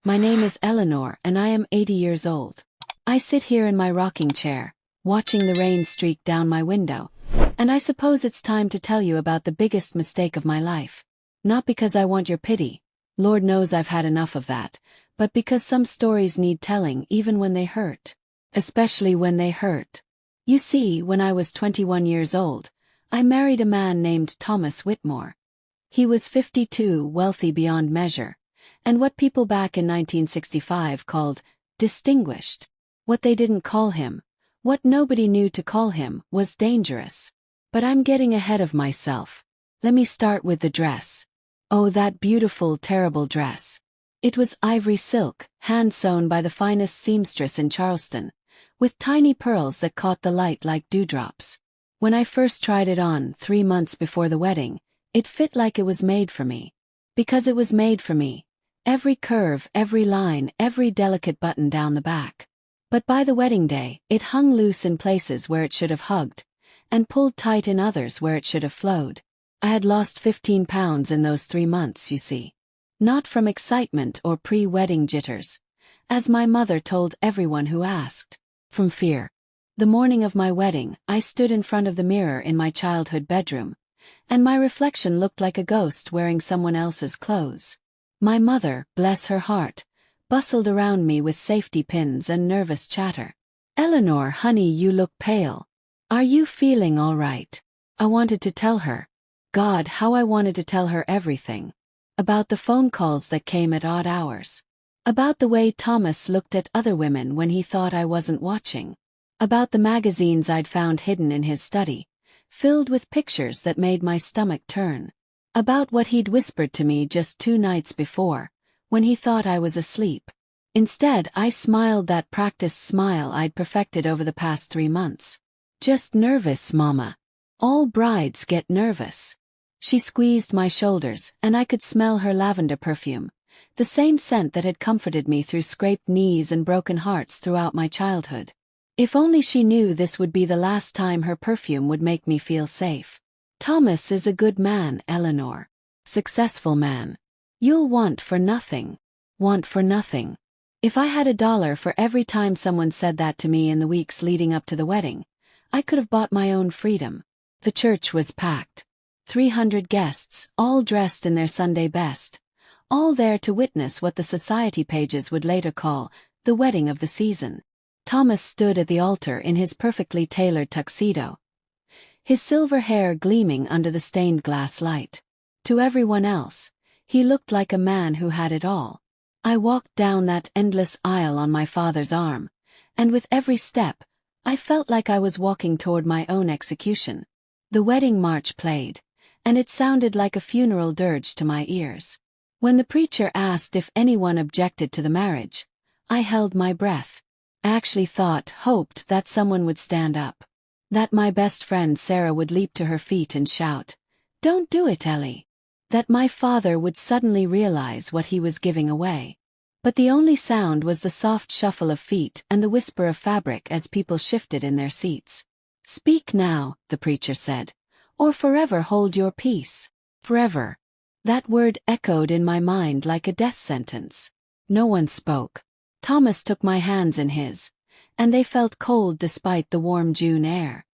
My name is Eleanor and I am 80 years old. I sit here in my rocking chair, watching the rain streak down my window, and I suppose it's time to tell you about the biggest mistake of my life. Not because I want your pity, Lord knows I've had enough of that, but because some stories need telling even when they hurt. Especially when they hurt. You see, when I was 21 years old, I married a man named Thomas Whitmore. He was 52, wealthy beyond measure, and what people back in 1965 called distinguished. What they didn't call him, what nobody knew to call him, was dangerous. But I'm getting ahead of myself. Let me start with the dress. Oh, that beautiful, terrible dress. It was ivory silk, hand-sewn by the finest seamstress in Charleston, with tiny pearls that caught the light like dewdrops. When I first tried it on, 3 months before the wedding, it fit like it was made for me. Because it was made for me. Every curve, every line, every delicate button down the back. But by the wedding day, it hung loose in places where it should have hugged, and pulled tight in others where it should have flowed. I had lost 15 pounds in those 3 months, you see. Not from excitement or pre-wedding jitters, as my mother told everyone who asked. From fear. The morning of my wedding, I stood in front of the mirror in my childhood bedroom, and my reflection looked like a ghost wearing someone else's clothes. My mother, bless her heart, bustled around me with safety pins and nervous chatter. "Eleanor, honey, you look pale. Are you feeling all right?" I wanted to tell her. God, how I wanted to tell her everything. About the phone calls that came at odd hours. About the way Thomas looked at other women when he thought I wasn't watching. About the magazines I'd found hidden in his study, filled with pictures that made my stomach turn. About what he'd whispered to me just 2 nights before, when he thought I was asleep. Instead, I smiled that practiced smile I'd perfected over the past 3 months. "Just nervous, Mama. All brides get nervous." She squeezed my shoulders, and I could smell her lavender perfume, the same scent that had comforted me through scraped knees and broken hearts throughout my childhood. If only she knew this would be the last time her perfume would make me feel safe. "Thomas is a good man, Eleanor. Successful man. You'll want for nothing. Want for nothing." If I had $1 for every time someone said that to me in the weeks leading up to the wedding, I could have bought my own freedom. The church was packed. 300 guests, all dressed in their Sunday best. All there to witness what the society pages would later call the wedding of the season. Thomas stood at the altar in his perfectly tailored tuxedo, his silver hair gleaming under the stained glass light. To everyone else, he looked like a man who had it all. I walked down that endless aisle on my father's arm, and with every step, I felt like I was walking toward my own execution. The wedding march played, and it sounded like a funeral dirge to my ears. When the preacher asked if anyone objected to the marriage, I held my breath. I actually hoped that someone would stand up. That my best friend Sarah would leap to her feet and shout, "Don't do it, Ellie." That my father would suddenly realize what he was giving away. But the only sound was the soft shuffle of feet and the whisper of fabric as people shifted in their seats. "Speak now," the preacher said, "or forever hold your peace." Forever. That word echoed in my mind like a death sentence. No one spoke. Thomas took my hands in his, and they felt cold despite the warm June air.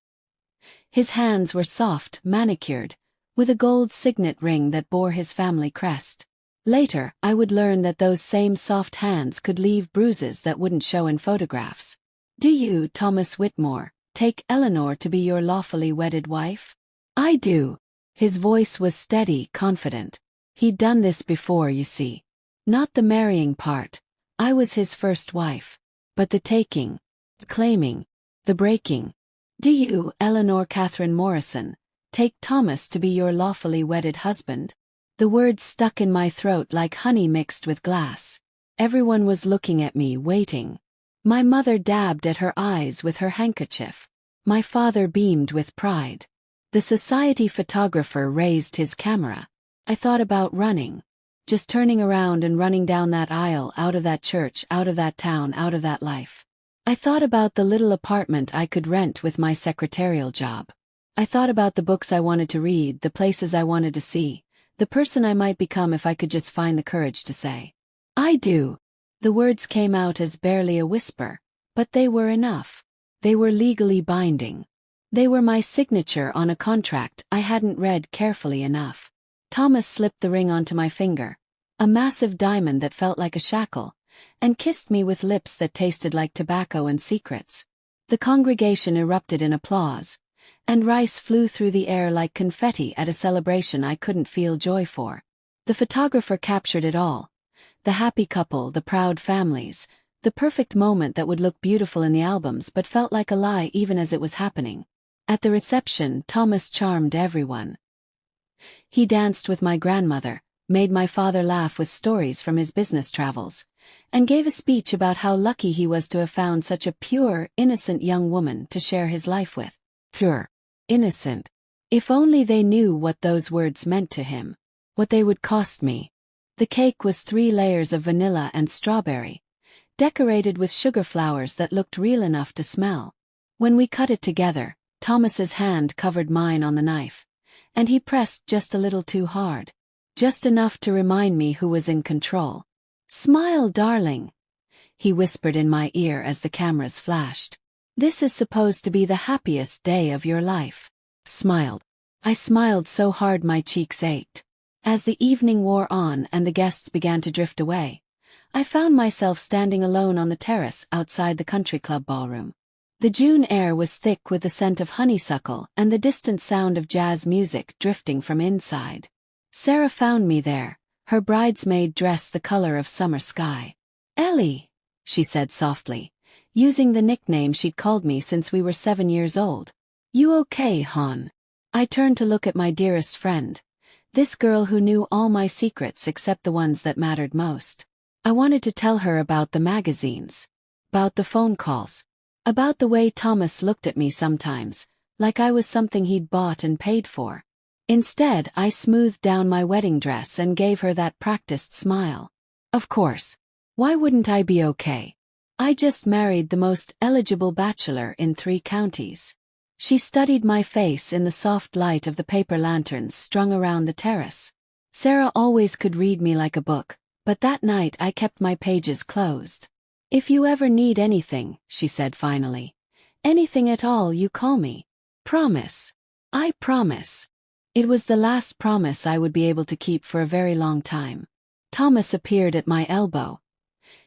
His hands were soft, manicured, with a gold signet ring that bore his family crest. Later, I would learn that those same soft hands could leave bruises that wouldn't show in photographs. "Do you, Thomas Whitmore, take Eleanor to be your lawfully wedded wife?" "I do." His voice was steady, confident. He'd done this before, you see. Not the marrying part. I was his first wife. But the taking, the claiming, the breaking. "Do you, Eleanor Catherine Morrison, take Thomas to be your lawfully wedded husband?" The words stuck in my throat like honey mixed with glass. Everyone was looking at me, waiting. My mother dabbed at her eyes with her handkerchief. My father beamed with pride. The society photographer raised his camera. I thought about running. Just turning around and running down that aisle, out of that church, out of that town, out of that life. I thought about the little apartment I could rent with my secretarial job. I thought about the books I wanted to read, the places I wanted to see, the person I might become if I could just find the courage to say, "I do." The words came out as barely a whisper, but they were enough. They were legally binding. They were my signature on a contract I hadn't read carefully enough. Thomas slipped the ring onto my finger, a massive diamond that felt like a shackle, and kissed me with lips that tasted like tobacco and secrets. The congregation erupted in applause, and rice flew through the air like confetti at a celebration I couldn't feel joy for. The photographer captured it all. The happy couple, the proud families, the perfect moment that would look beautiful in the albums but felt like a lie even as it was happening. At the reception, Thomas charmed everyone. He danced with my grandmother, made my father laugh with stories from his business travels, and gave a speech about how lucky he was to have found such a pure, innocent young woman to share his life with. Pure. Innocent. If only they knew what those words meant to him. What they would cost me. The cake was 3 layers of vanilla and strawberry, decorated with sugar flowers that looked real enough to smell. When we cut it together, Thomas's hand covered mine on the knife, and he pressed just a little too hard. Just enough to remind me who was in control. "Smile, darling," he whispered in my ear as the cameras flashed. "This is supposed to be the happiest day of your life." Smiled. I smiled so hard my cheeks ached. As the evening wore on and the guests began to drift away, I found myself standing alone on the terrace outside the country club ballroom. The June air was thick with the scent of honeysuckle and the distant sound of jazz music drifting from inside. Sarah found me there, her bridesmaid dress the color of summer sky. "Ellie," she said softly, using the nickname she'd called me since we were 7 years old. "You okay, hon?" I turned to look at my dearest friend, this girl who knew all my secrets except the ones that mattered most. I wanted to tell her about the magazines, about the phone calls, about the way Thomas looked at me sometimes, like I was something he'd bought and paid for. Instead, I smoothed down my wedding dress and gave her that practiced smile. Of course. Why wouldn't I be okay? I just married the most eligible bachelor in 3 counties. She studied my face in the soft light of the paper lanterns strung around the terrace. Sarah always could read me like a book, but that night I kept my pages closed. "If you ever need anything," she said finally, "anything at all, you call me. Promise." I promise. It was the last promise I would be able to keep for a very long time. Thomas appeared at my elbow,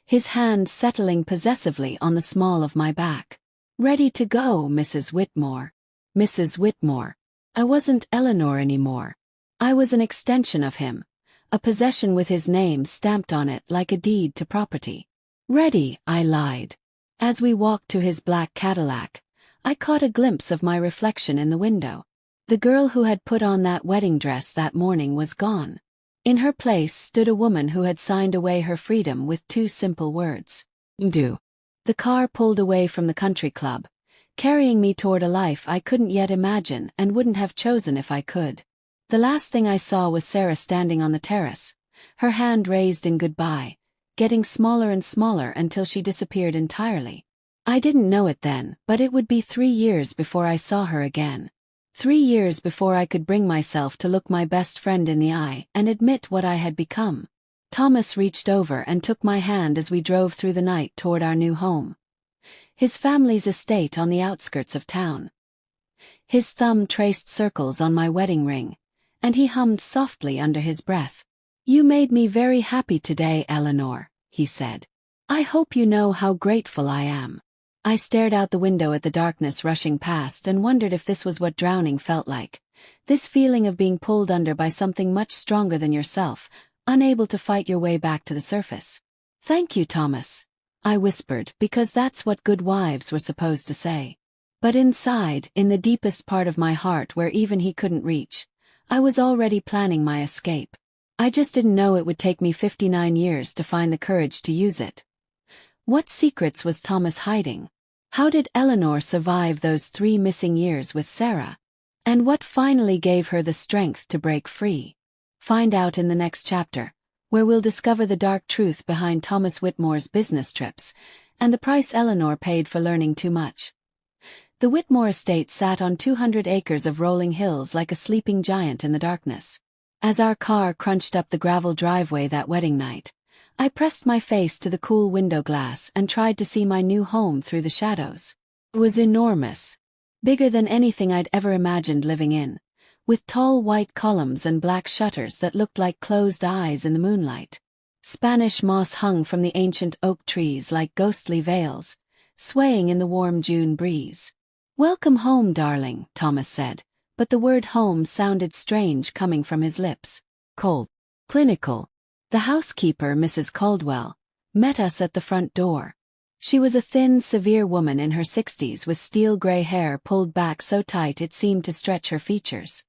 his hand settling possessively on the small of my back. "Ready to go, Mrs. Whitmore." Mrs. Whitmore. I wasn't Eleanor anymore. I was an extension of him, a possession with his name stamped on it like a deed to property. "Ready," I lied. As we walked to his black Cadillac, I caught a glimpse of my reflection in the window. The girl who had put on that wedding dress that morning was gone. In her place stood a woman who had signed away her freedom with 2 simple words. "Do." The car pulled away from the country club, carrying me toward a life I couldn't yet imagine and wouldn't have chosen if I could. The last thing I saw was Sarah standing on the terrace, her hand raised in goodbye, getting smaller and smaller until she disappeared entirely. I didn't know it then, but it would be 3 years before I saw her again. 3 years before I could bring myself to look my best friend in the eye and admit what I had become. Thomas reached over and took my hand as we drove through the night toward our new home. His family's estate on the outskirts of town. His thumb traced circles on my wedding ring, and he hummed softly under his breath. "You made me very happy today, Eleanor," he said. "I hope you know how grateful I am." I stared out the window at the darkness rushing past and wondered if this was what drowning felt like. This feeling of being pulled under by something much stronger than yourself, unable to fight your way back to the surface. "Thank you, Thomas," I whispered, because that's what good wives were supposed to say. But inside, in the deepest part of my heart where even he couldn't reach, I was already planning my escape. I just didn't know it would take me 59 years to find the courage to use it. What secrets was Thomas hiding? How did Eleanor survive those 3 missing years with Sarah? And what finally gave her the strength to break free? Find out in the next chapter, where we'll discover the dark truth behind Thomas Whitmore's business trips, and the price Eleanor paid for learning too much. The Whitmore estate sat on 200 acres of rolling hills like a sleeping giant in the darkness. As our car crunched up the gravel driveway that wedding night, I pressed my face to the cool window glass and tried to see my new home through the shadows. It was enormous. Bigger than anything I'd ever imagined living in, with tall white columns and black shutters that looked like closed eyes in the moonlight. Spanish moss hung from the ancient oak trees like ghostly veils, swaying in the warm June breeze. "Welcome home, darling," Thomas said, but the word home sounded strange coming from his lips. Cold. Clinical. The housekeeper, Mrs. Caldwell, met us at the front door. She was a thin, severe woman in her 60s with steel-gray hair pulled back so tight it seemed to stretch her features.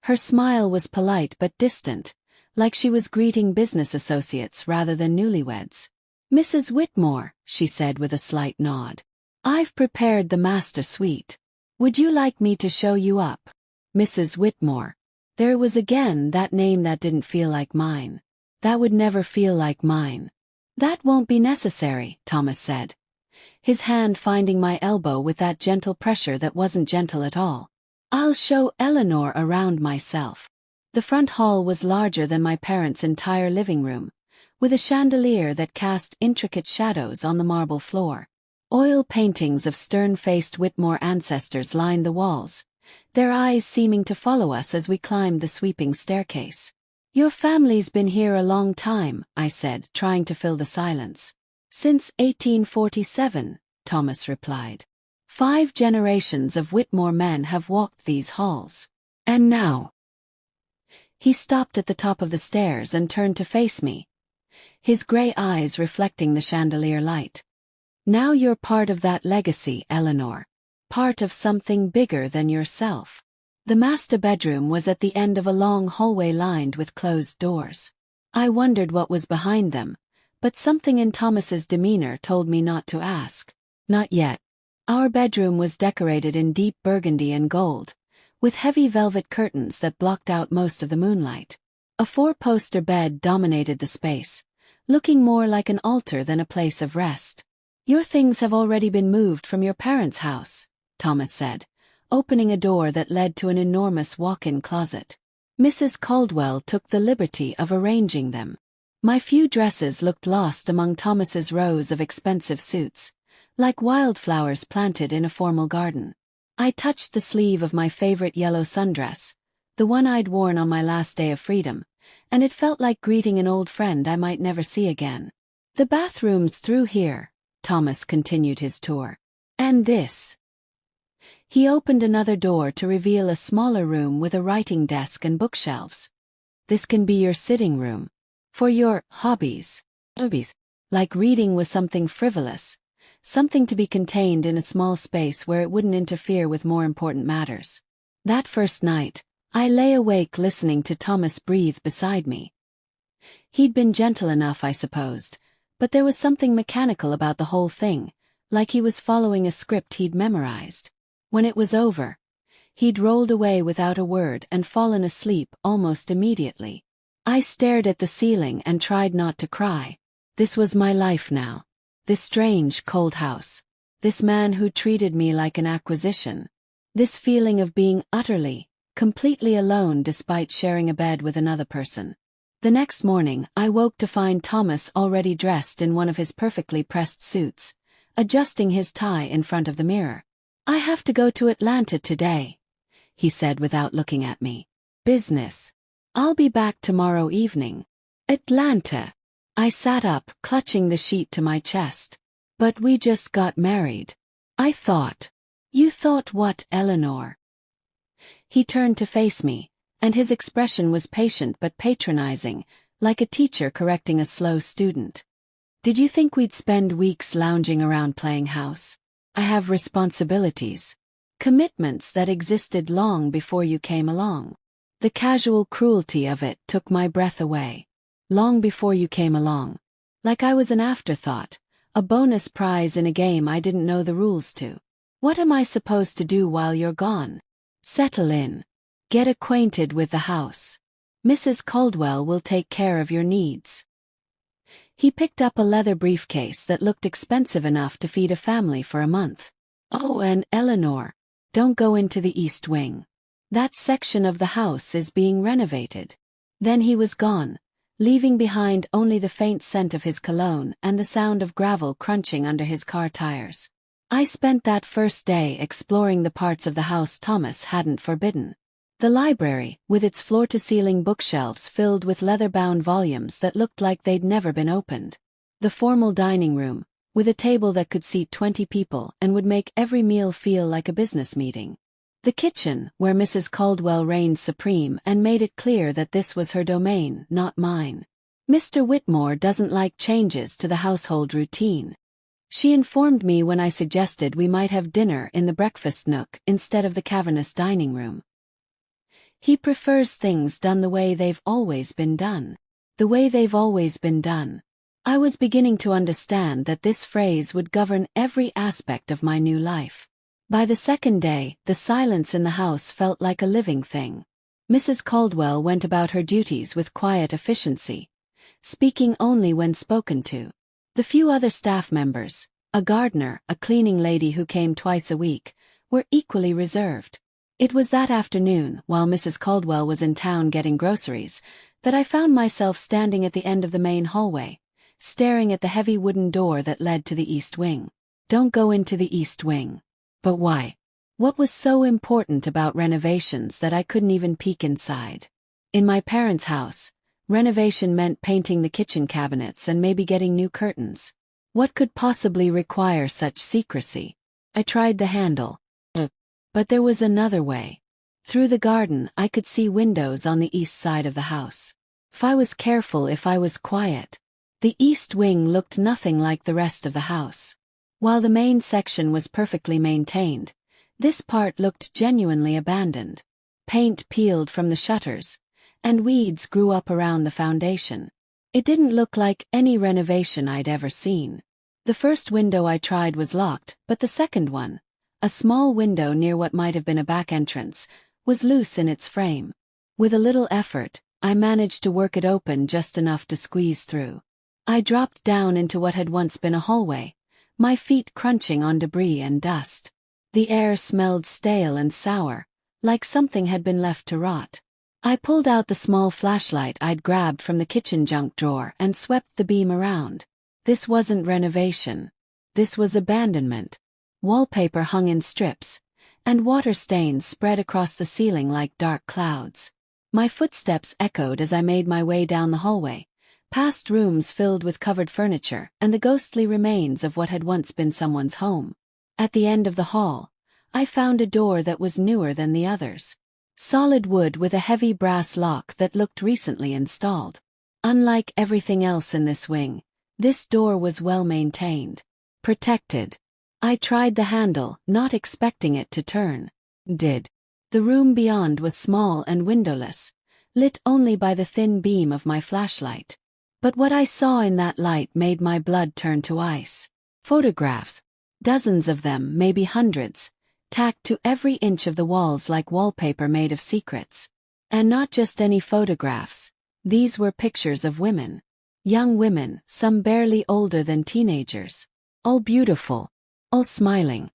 Her smile was polite but distant, like she was greeting business associates rather than newlyweds. "Mrs. Whitmore," she said with a slight nod. "I've prepared the master suite. Would you like me to show you up?" Mrs. Whitmore. There was again that name that didn't feel like mine. That would never feel like mine. "That won't be necessary," Thomas said, his hand finding my elbow with that gentle pressure that wasn't gentle at all. "I'll show Eleanor around myself." The front hall was larger than my parents' entire living room, with a chandelier that cast intricate shadows on the marble floor. Oil paintings of stern-faced Whitmore ancestors lined the walls, their eyes seeming to follow us as we climbed the sweeping staircase. "Your family's been here a long time," I said, trying to fill the silence. "Since 1847, Thomas replied. "5 generations of Whitmore men have walked these halls. And now—" He stopped at the top of the stairs and turned to face me, his gray eyes reflecting the chandelier light. "Now you're part of that legacy, Eleanor. Part of something bigger than yourself." The master bedroom was at the end of a long hallway lined with closed doors. I wondered what was behind them, but something in Thomas's demeanor told me not to ask. Not yet. Our bedroom was decorated in deep burgundy and gold, with heavy velvet curtains that blocked out most of the moonlight. A 4-poster bed dominated the space, looking more like an altar than a place of rest. "Your things have already been moved from your parents' house," Thomas said, opening a door that led to an enormous walk-in closet. "Mrs. Caldwell took the liberty of arranging them." My few dresses looked lost among Thomas's rows of expensive suits, like wildflowers planted in a formal garden. I touched the sleeve of my favorite yellow sundress, the one I'd worn on my last day of freedom, and it felt like greeting an old friend I might never see again. "The bathroom's through here," Thomas continued his tour. "And this." He opened another door to reveal a smaller room with a writing desk and bookshelves. "This can be your sitting room. For your hobbies." Like reading was something frivolous, something to be contained in a small space where it wouldn't interfere with more important matters. That first night, I lay awake listening to Thomas breathe beside me. He'd been gentle enough, I supposed, but there was something mechanical about the whole thing, like he was following a script he'd memorized. When it was over, he'd rolled away without a word and fallen asleep almost immediately. I stared at the ceiling and tried not to cry. This was my life now. This strange, cold house. This man who treated me like an acquisition. This feeling of being utterly, completely alone despite sharing a bed with another person. The next morning, I woke to find Thomas already dressed in one of his perfectly pressed suits, adjusting his tie in front of the mirror. "I have to go to Atlanta today," he said without looking at me. "Business. I'll be back tomorrow evening." "Atlanta." I sat up, clutching the sheet to my chest. "But we just got married." I thought. "You thought what, Eleanor?" He turned to face me, and his expression was patient but patronizing, like a teacher correcting a slow student. "Did you think we'd spend weeks lounging around playing house? I have responsibilities. Commitments that existed long before you came along." The casual cruelty of it took my breath away. Long before you came along. Like I was an afterthought, a bonus prize in a game I didn't know the rules to. "What am I supposed to do while you're gone?" "Settle in. Get acquainted with the house. Mrs. Caldwell will take care of your needs." He picked up a leather briefcase that looked expensive enough to feed a family for a month. "Oh, and Eleanor, don't go into the East Wing. That section of the house is being renovated." Then he was gone, leaving behind only the faint scent of his cologne and the sound of gravel crunching under his car tires. I spent that first day exploring the parts of the house Thomas hadn't forbidden. The library, with its floor-to-ceiling bookshelves filled with leather-bound volumes that looked like they'd never been opened. The formal dining room, with a table that could seat 20 people and would make every meal feel like a business meeting. The kitchen, where Mrs. Caldwell reigned supreme and made it clear that this was her domain, not mine. Mr. Whitmore doesn't like changes to the household routine. She informed me when I suggested we might have dinner in the breakfast nook instead of the cavernous dining room. He prefers things done the way they've always been done. The way they've always been done. I was beginning to understand that this phrase would govern every aspect of my new life. By the second day, the silence in the house felt like a living thing. Mrs. Caldwell went about her duties with quiet efficiency, speaking only when spoken to. The few other staff members, a gardener, a cleaning lady who came twice a week, were equally reserved. It was that afternoon, while Mrs. Caldwell was in town getting groceries, that I found myself standing at the end of the main hallway, staring at the heavy wooden door that led to the East Wing. Don't go into the East Wing. But why? What was so important about renovations that I couldn't even peek inside? In my parents' house, renovation meant painting the kitchen cabinets and maybe getting new curtains. What could possibly require such secrecy? I tried the handle. But there was another way. Through the garden I could see windows on the east side of the house. If I was careful, if I was quiet. The East Wing looked nothing like the rest of the house. While the main section was perfectly maintained, this part looked genuinely abandoned. Paint peeled from the shutters, and weeds grew up around the foundation. It didn't look like any renovation I'd ever seen. The first window I tried was locked, but the second one, a small window near what might have been a back entrance, was loose in its frame. With a little effort, I managed to work it open just enough to squeeze through. I dropped down into what had once been a hallway, my feet crunching on debris and dust. The air smelled stale and sour, like something had been left to rot. I pulled out the small flashlight I'd grabbed from the kitchen junk drawer and swept the beam around. This wasn't renovation. This was abandonment. Wallpaper hung in strips, and water stains spread across the ceiling like dark clouds. My footsteps echoed as I made my way down the hallway, past rooms filled with covered furniture and the ghostly remains of what had once been someone's home. At the end of the hall, I found a door that was newer than the others. Solid wood with a heavy brass lock that looked recently installed. Unlike everything else in this wing, this door was well maintained. Protected. I tried the handle, not expecting it to turn. Did. The room beyond was small and windowless, lit only by the thin beam of my flashlight. But what I saw in that light made my blood turn to ice. Photographs. Dozens of them, maybe hundreds, tacked to every inch of the walls like wallpaper made of secrets. And not just any photographs. These were pictures of women. Young women, some barely older than teenagers. All beautiful. All smiling.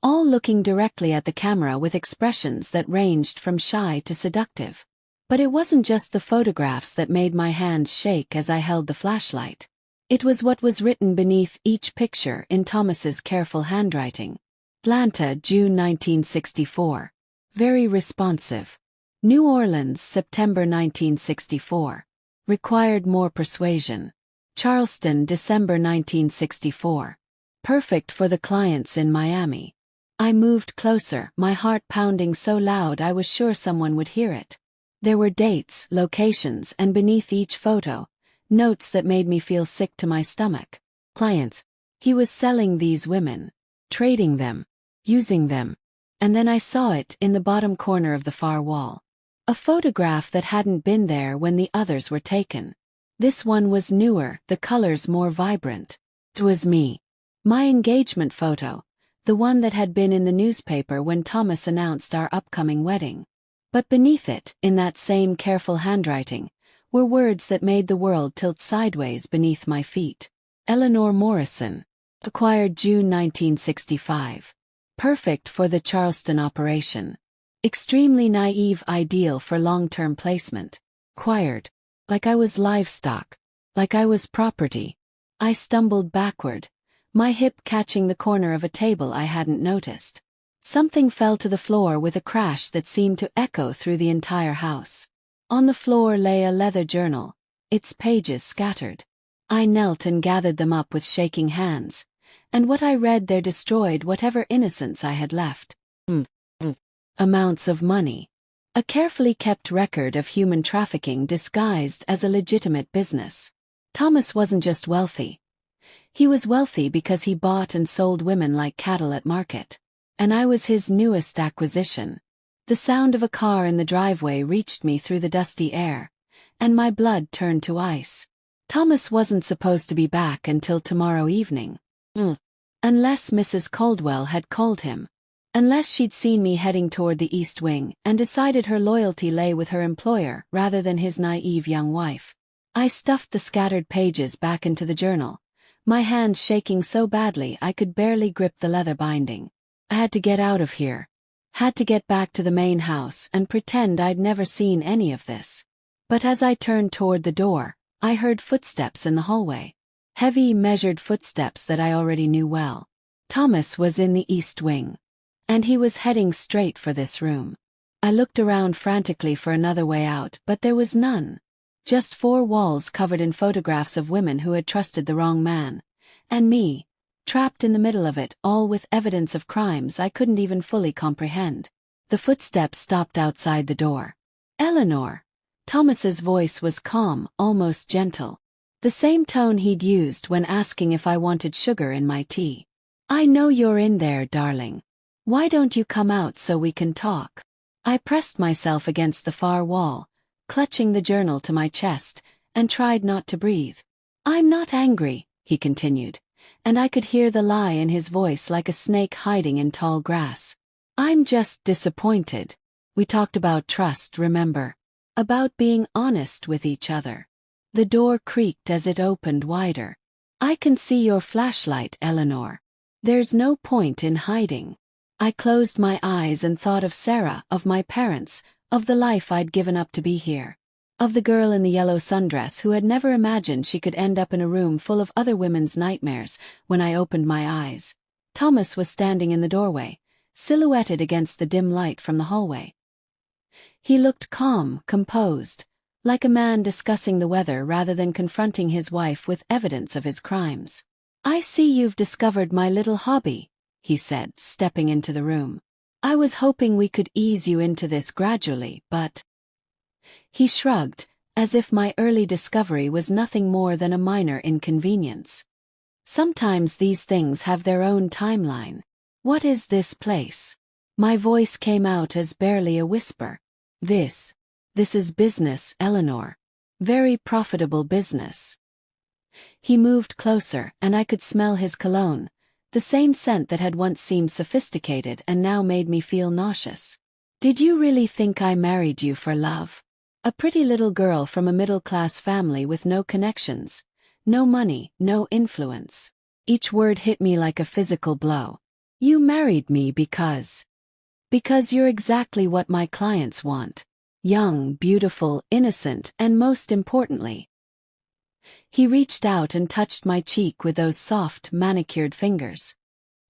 All looking directly at the camera with expressions that ranged from shy to seductive. But it wasn't just the photographs that made my hands shake as I held the flashlight. It was what was written beneath each picture in Thomas's careful handwriting. Atlanta, June 1964. Very responsive. New Orleans, September 1964. Required more persuasion. Charleston, December 1964. Perfect for the clients in Miami. I moved closer, my heart pounding so loud I was sure someone would hear it. There were dates, locations, and beneath each photo, notes that made me feel sick to my stomach. Clients. He was selling these women. Trading them. Using them. And then I saw it in the bottom corner of the far wall. A photograph that hadn't been there when the others were taken. This one was newer, the colors more vibrant. It was me. My engagement photo, the one that had been in the newspaper when Thomas announced our upcoming wedding. But beneath it, in that same careful handwriting, were words that made the world tilt sideways beneath my feet. Eleanor Morrison. Acquired June 1965. Perfect for the Charleston operation. Extremely naive, ideal for long-term placement. Acquired. like I was livestock, like I was property. I stumbled backward, my hip catching the corner of a table I hadn't noticed. Something fell to the floor with a crash that seemed to echo through the entire house. On the floor lay a leather journal, its pages scattered. I knelt and gathered them up with shaking hands, and what I read there destroyed whatever innocence I had left. Amounts of money. A carefully kept record of human trafficking disguised as a legitimate business. Thomas wasn't just wealthy. He was wealthy because he bought and sold women like cattle at market. And I was his newest acquisition. The sound of a car in the driveway reached me through the dusty air, and my blood turned to ice. Thomas wasn't supposed to be back until tomorrow evening. Unless Mrs. Caldwell had called him. Unless she'd seen me heading toward the East Wing and decided her loyalty lay with her employer rather than his naive young wife. I stuffed the scattered pages back into the journal, my hands shaking so badly I could barely grip the leather binding. I had to get out of here. Had to get back to the main house and pretend I'd never seen any of this. But as I turned toward the door, I heard footsteps in the hallway. Heavy, measured footsteps that I already knew well. Thomas was in the East Wing. And he was heading straight for this room. I looked around frantically for another way out, but there was none. Just 4 walls covered in photographs of women who had trusted the wrong man. And me, trapped in the middle of it, all with evidence of crimes I couldn't even fully comprehend. The footsteps stopped outside the door. Eleanor. Thomas's voice was calm, almost gentle. The same tone he'd used when asking if I wanted sugar in my tea. I know you're in there, darling. Why don't you come out so we can talk? I pressed myself against the far wall, clutching the journal to my chest, and tried not to breathe. I'm not angry, he continued, and I could hear the lie in his voice like a snake hiding in tall grass. I'm just disappointed. We talked about trust, remember? About being honest with each other. The door creaked as it opened wider. I can see your flashlight, Eleanor. There's no point in hiding. I closed my eyes and thought of Sarah, of my parents, of the life I'd given up to be here. Of the girl in the yellow sundress who had never imagined she could end up in a room full of other women's nightmares. When I opened my eyes, Thomas was standing in the doorway, silhouetted against the dim light from the hallway. He looked calm, composed, like a man discussing the weather rather than confronting his wife with evidence of his crimes. I see you've discovered my little hobby, he said, stepping into the room. I was hoping we could ease you into this gradually, but... He shrugged, as if my early discovery was nothing more than a minor inconvenience. Sometimes these things have their own timeline. What is this place? My voice came out as barely a whisper. This is business, Eleanor. Very profitable business. He moved closer, and I could smell his cologne, the same scent that had once seemed sophisticated and now made me feel nauseous. Did you really think I married you for love? A pretty little girl from a middle-class family with no connections, no money, no influence. Each word hit me like a physical blow. You married me because you're exactly what my clients want. Young, beautiful, innocent, and most importantly. He reached out and touched my cheek with those soft, manicured fingers.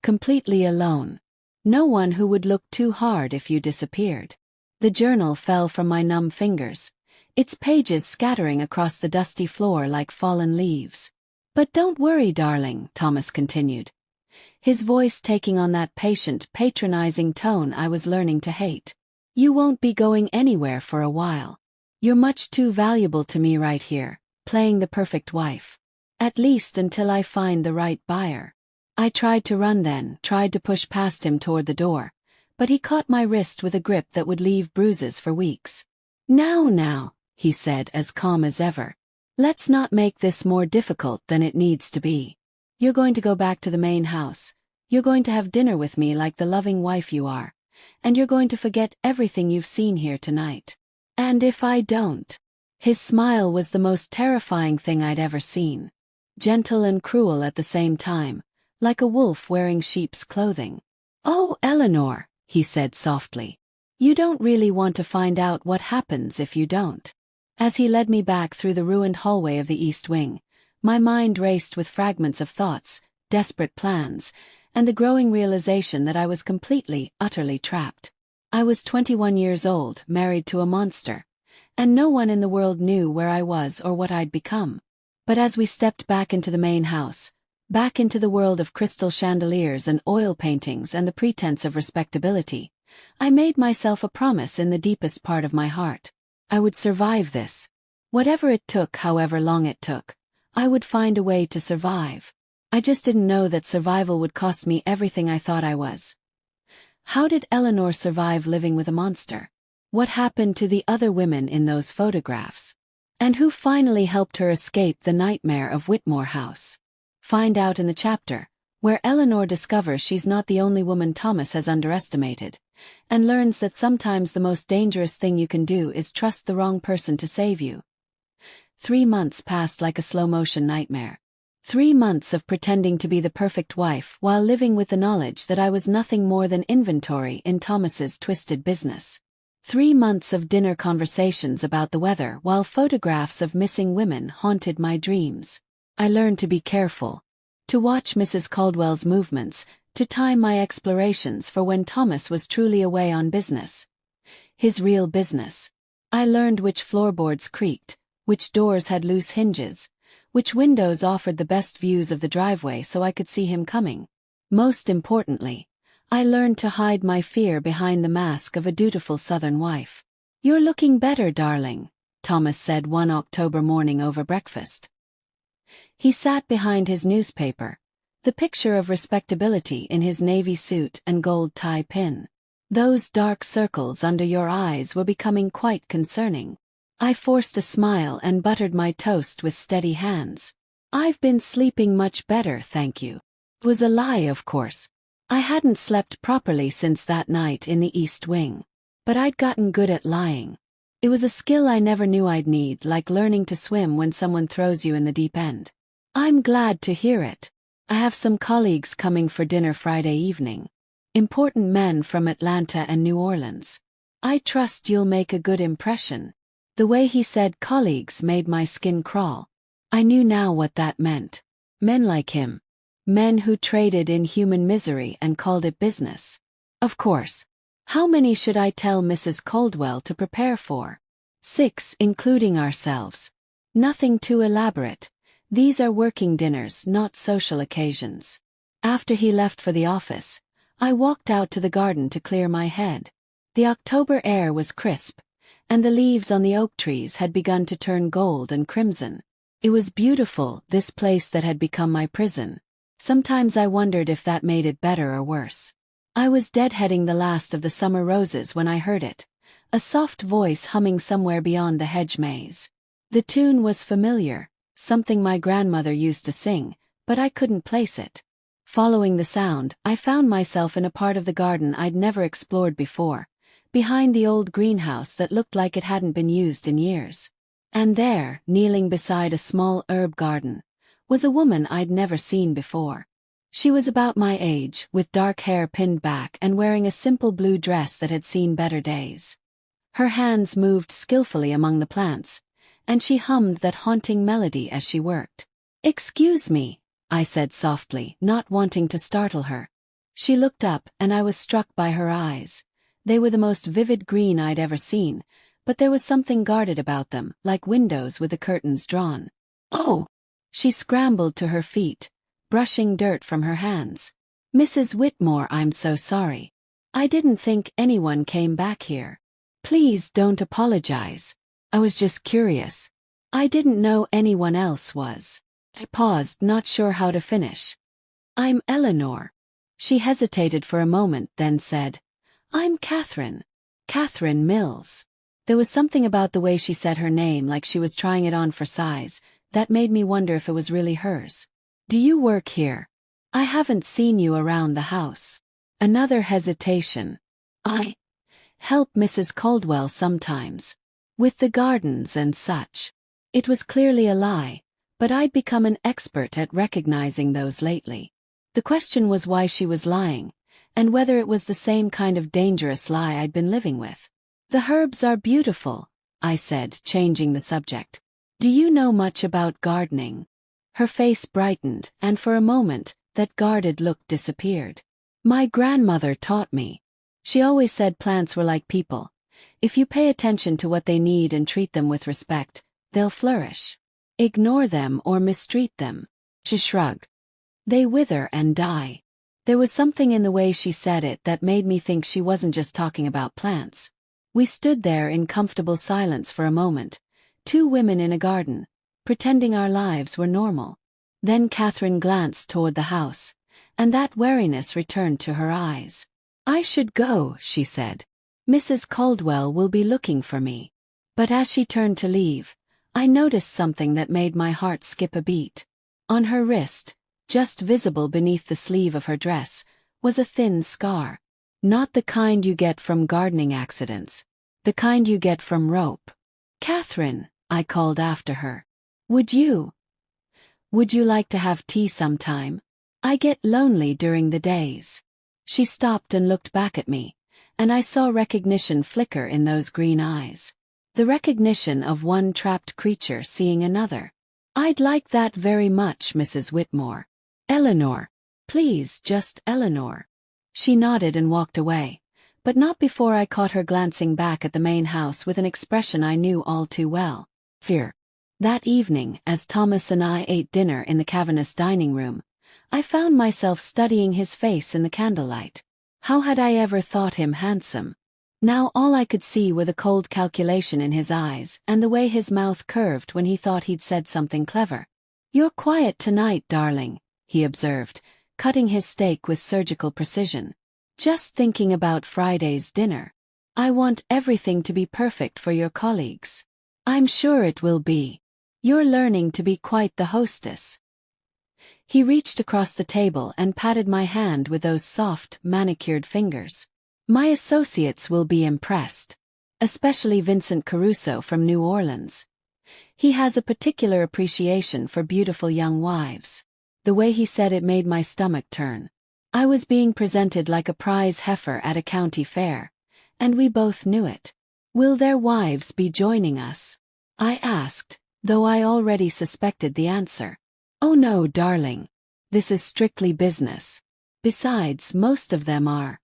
Completely alone. No one who would look too hard if you disappeared. The journal fell from my numb fingers, its pages scattering across the dusty floor like fallen leaves. But don't worry, darling, Thomas continued, his voice taking on that patient, patronizing tone I was learning to hate. You won't be going anywhere for a while. You're much too valuable to me right here, playing the perfect wife. At least until I find the right buyer. I tried to run then, tried to push past him toward the door, but he caught my wrist with a grip that would leave bruises for weeks. Now, he said as calm as ever. Let's not make this more difficult than it needs to be. You're going to go back to the main house. You're going to have dinner with me like the loving wife you are. And you're going to forget everything you've seen here tonight. And if I don't? His smile was the most terrifying thing I'd ever seen. Gentle and cruel at the same time, like a wolf wearing sheep's clothing. Oh, Eleanor, he said softly. You don't really want to find out what happens if you don't. As he led me back through the ruined hallway of the East Wing, my mind raced with fragments of thoughts, desperate plans, and the growing realization that I was completely, utterly trapped. I was 21 years old, married to a monster, and no one in the world knew where I was or what I'd become. But as we stepped back into the main house, back into the world of crystal chandeliers and oil paintings and the pretense of respectability, I made myself a promise in the deepest part of my heart. I would survive this. Whatever it took, however long it took, I would find a way to survive. I just didn't know that survival would cost me everything I thought I was. How did Eleanor survive living with a monster? What happened to the other women in those photographs? And who finally helped her escape the nightmare of Whitmore House? Find out in the chapter, where Eleanor discovers she's not the only woman Thomas has underestimated, and learns that sometimes the most dangerous thing you can do is trust the wrong person to save you. 3 months passed like a slow-motion nightmare. 3 months of pretending to be the perfect wife while living with the knowledge that I was nothing more than inventory in Thomas's twisted business. 3 months of dinner conversations about the weather while photographs of missing women haunted my dreams. I learned to be careful, to watch Mrs. Caldwell's movements, to time my explorations for when Thomas was truly away on business. His real business. I learned which floorboards creaked, which doors had loose hinges, which windows offered the best views of the driveway so I could see him coming. Most importantly, I learned to hide my fear behind the mask of a dutiful Southern wife. "You're looking better, darling," Thomas said one October morning over breakfast. He sat behind his newspaper, the picture of respectability in his navy suit and gold tie pin. "Those dark circles under your eyes were becoming quite concerning." I forced a smile and buttered my toast with steady hands. "I've been sleeping much better, thank you." It was a lie, of course. I hadn't slept properly since that night in the East Wing. But I'd gotten good at lying. It was a skill I never knew I'd need, like learning to swim when someone throws you in the deep end. "I'm glad to hear it. I have some colleagues coming for dinner Friday evening. Important men from Atlanta and New Orleans. I trust you'll make a good impression." The way he said colleagues made my skin crawl. I knew now what that meant. Men like him. Men who traded in human misery and called it business. Of course. How many should I tell Mrs. Caldwell to prepare for? 6, including ourselves. Nothing too elaborate. These are working dinners, not social occasions. After he left for the office, I walked out to the garden to clear my head. The October air was crisp, and the leaves on the oak trees had begun to turn gold and crimson. It was beautiful, this place that had become my prison. Sometimes I wondered if that made it better or worse. I was deadheading the last of the summer roses when I heard it, a soft voice humming somewhere beyond the hedge maze. The tune was familiar, something my grandmother used to sing, but I couldn't place it. Following the sound, I found myself in a part of the garden I'd never explored before, behind the old greenhouse that looked like it hadn't been used in years. And there, kneeling beside a small herb garden, was a woman I'd never seen before. She was about my age, with dark hair pinned back and wearing a simple blue dress that had seen better days. Her hands moved skillfully among the plants, and she hummed that haunting melody as she worked. "Excuse me," I said softly, not wanting to startle her. She looked up, and I was struck by her eyes. They were the most vivid green I'd ever seen, but there was something guarded about them, like windows with the curtains drawn. "Oh!" She scrambled to her feet, brushing dirt from her hands. "Mrs. Whitmore, I'm so sorry. I didn't think anyone came back here. Please don't apologize. I was just curious. I didn't know anyone else was." I paused, not sure how to finish. "I'm Eleanor." She hesitated for a moment, then said, "I'm Catherine. Catherine Mills." There was something about the way she said her name, like she was trying it on for size, that made me wonder if it was really hers. "Do you work here? I haven't seen you around the house." Another hesitation. "I help Mrs. Caldwell sometimes. With the gardens and such." It was clearly a lie, but I'd become an expert at recognizing those lately. The question was why she was lying, and whether it was the same kind of dangerous lie I'd been living with. "The herbs are beautiful," I said, changing the subject. Do you know much about gardening? Her face brightened, and for a moment, that guarded look disappeared. My grandmother taught me. She always said plants were like people. If you pay attention to what they need and treat them with respect, they'll flourish. Ignore them or mistreat them. She shrugged. They wither and die. There was something in the way she said it that made me think she wasn't just talking about plants. We stood there in comfortable silence for a moment, two women in a garden, pretending our lives were normal. Then Catherine glanced toward the house, and that wariness returned to her eyes. I should go, she said. Mrs. Caldwell will be looking for me. But as she turned to leave, I noticed something that made my heart skip a beat. On her wrist, just visible beneath the sleeve of her dress, was a thin scar. Not the kind you get from gardening accidents. The kind you get from rope. Catherine, I called after her. Would you like to have tea sometime? I get lonely during the days. She stopped and looked back at me, and I saw recognition flicker in those green eyes. The recognition of one trapped creature seeing another. I'd like that very much, Mrs. Whitmore. Eleanor. Please, just Eleanor. She nodded and walked away, but not before I caught her glancing back at the main house with an expression I knew all too well. Fear. That evening, as Thomas and I ate dinner in the cavernous dining room, I found myself studying his face in the candlelight. How had I ever thought him handsome? Now all I could see were the cold calculation in his eyes and the way his mouth curved when he thought he'd said something clever. You're quiet tonight, darling, he observed, cutting his steak with surgical precision. Just thinking about Friday's dinner. I want everything to be perfect for your colleagues. I'm sure it will be. You're learning to be quite the hostess. He reached across the table and patted my hand with those soft, manicured fingers. My associates will be impressed. Especially Vincent Caruso from New Orleans. He has a particular appreciation for beautiful young wives. The way he said it made my stomach turn. I was being presented like a prize heifer at a county fair, and we both knew it. Will their wives be joining us? I asked, though I already suspected the answer. Oh no, darling. This is strictly business. Besides, most of them are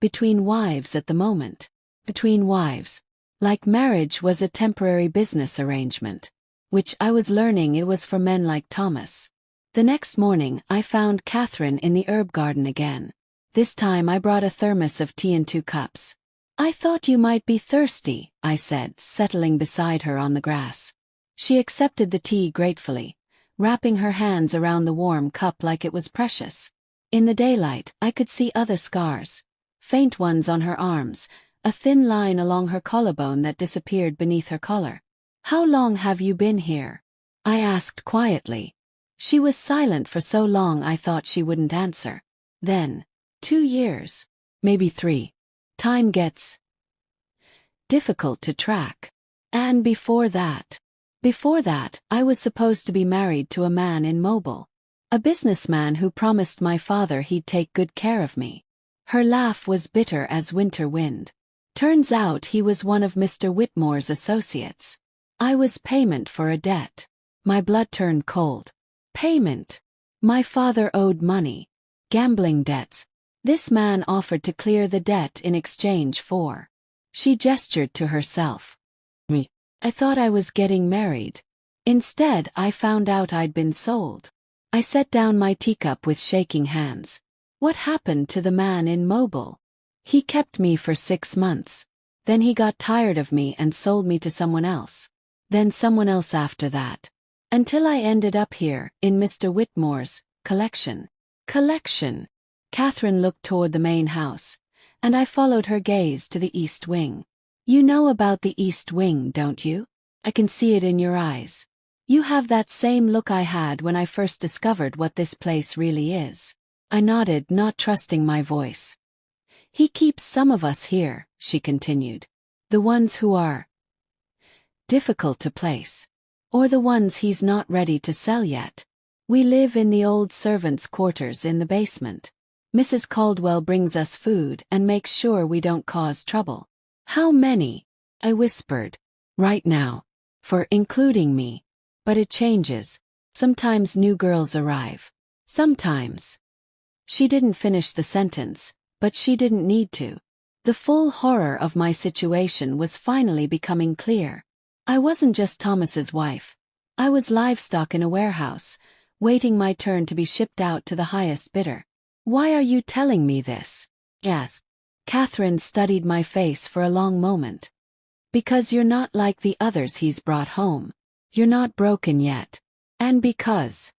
between wives at the moment. Between wives. Like marriage was a temporary business arrangement, which I was learning it was for men like Thomas. The next morning, I found Catherine in the herb garden again. This time I brought a thermos of tea and 2 cups. I thought you might be thirsty, I said, settling beside her on the grass. She accepted the tea gratefully, wrapping her hands around the warm cup like it was precious. In the daylight, I could see other scars. Faint ones on her arms, a thin line along her collarbone that disappeared beneath her collar. How long have you been here? I asked quietly. She was silent for so long I thought she wouldn't answer. Then, 2 years. Maybe 3. Time gets difficult to track. And before that, I was supposed to be married to a man in Mobile. A businessman who promised my father he'd take good care of me. Her laugh was bitter as winter wind. Turns out he was one of Mr. Whitmore's associates. I was payment for a debt. My blood turned cold. Payment. My father owed money. Gambling debts. This man offered to clear the debt in exchange for. She gestured to herself. Me. I thought I was getting married. Instead, I found out I'd been sold. I set down my teacup with shaking hands. What happened to the man in Mobile? He kept me for 6 months. Then he got tired of me and sold me to someone else. Then someone else after that. Until I ended up here, in Mr. Whitmore's collection. Collection. Catherine looked toward the main house, and I followed her gaze to the East Wing. You know about the East Wing, don't you? I can see it in your eyes. You have that same look I had when I first discovered what this place really is. I nodded, not trusting my voice. He keeps some of us here, she continued. The ones who are difficult to place. Or the ones he's not ready to sell yet. We live in the old servants' quarters in the basement. Mrs. Caldwell brings us food and makes sure we don't cause trouble. How many? I whispered. Right now. For including me. But it changes. Sometimes new girls arrive. Sometimes. She didn't finish the sentence, but she didn't need to. The full horror of my situation was finally becoming clear. I wasn't just Thomas's wife. I was livestock in a warehouse, waiting my turn to be shipped out to the highest bidder. Why are you telling me this? Yes. Catherine studied my face for a long moment. Because you're not like the others he's brought home. You're not broken yet. And because.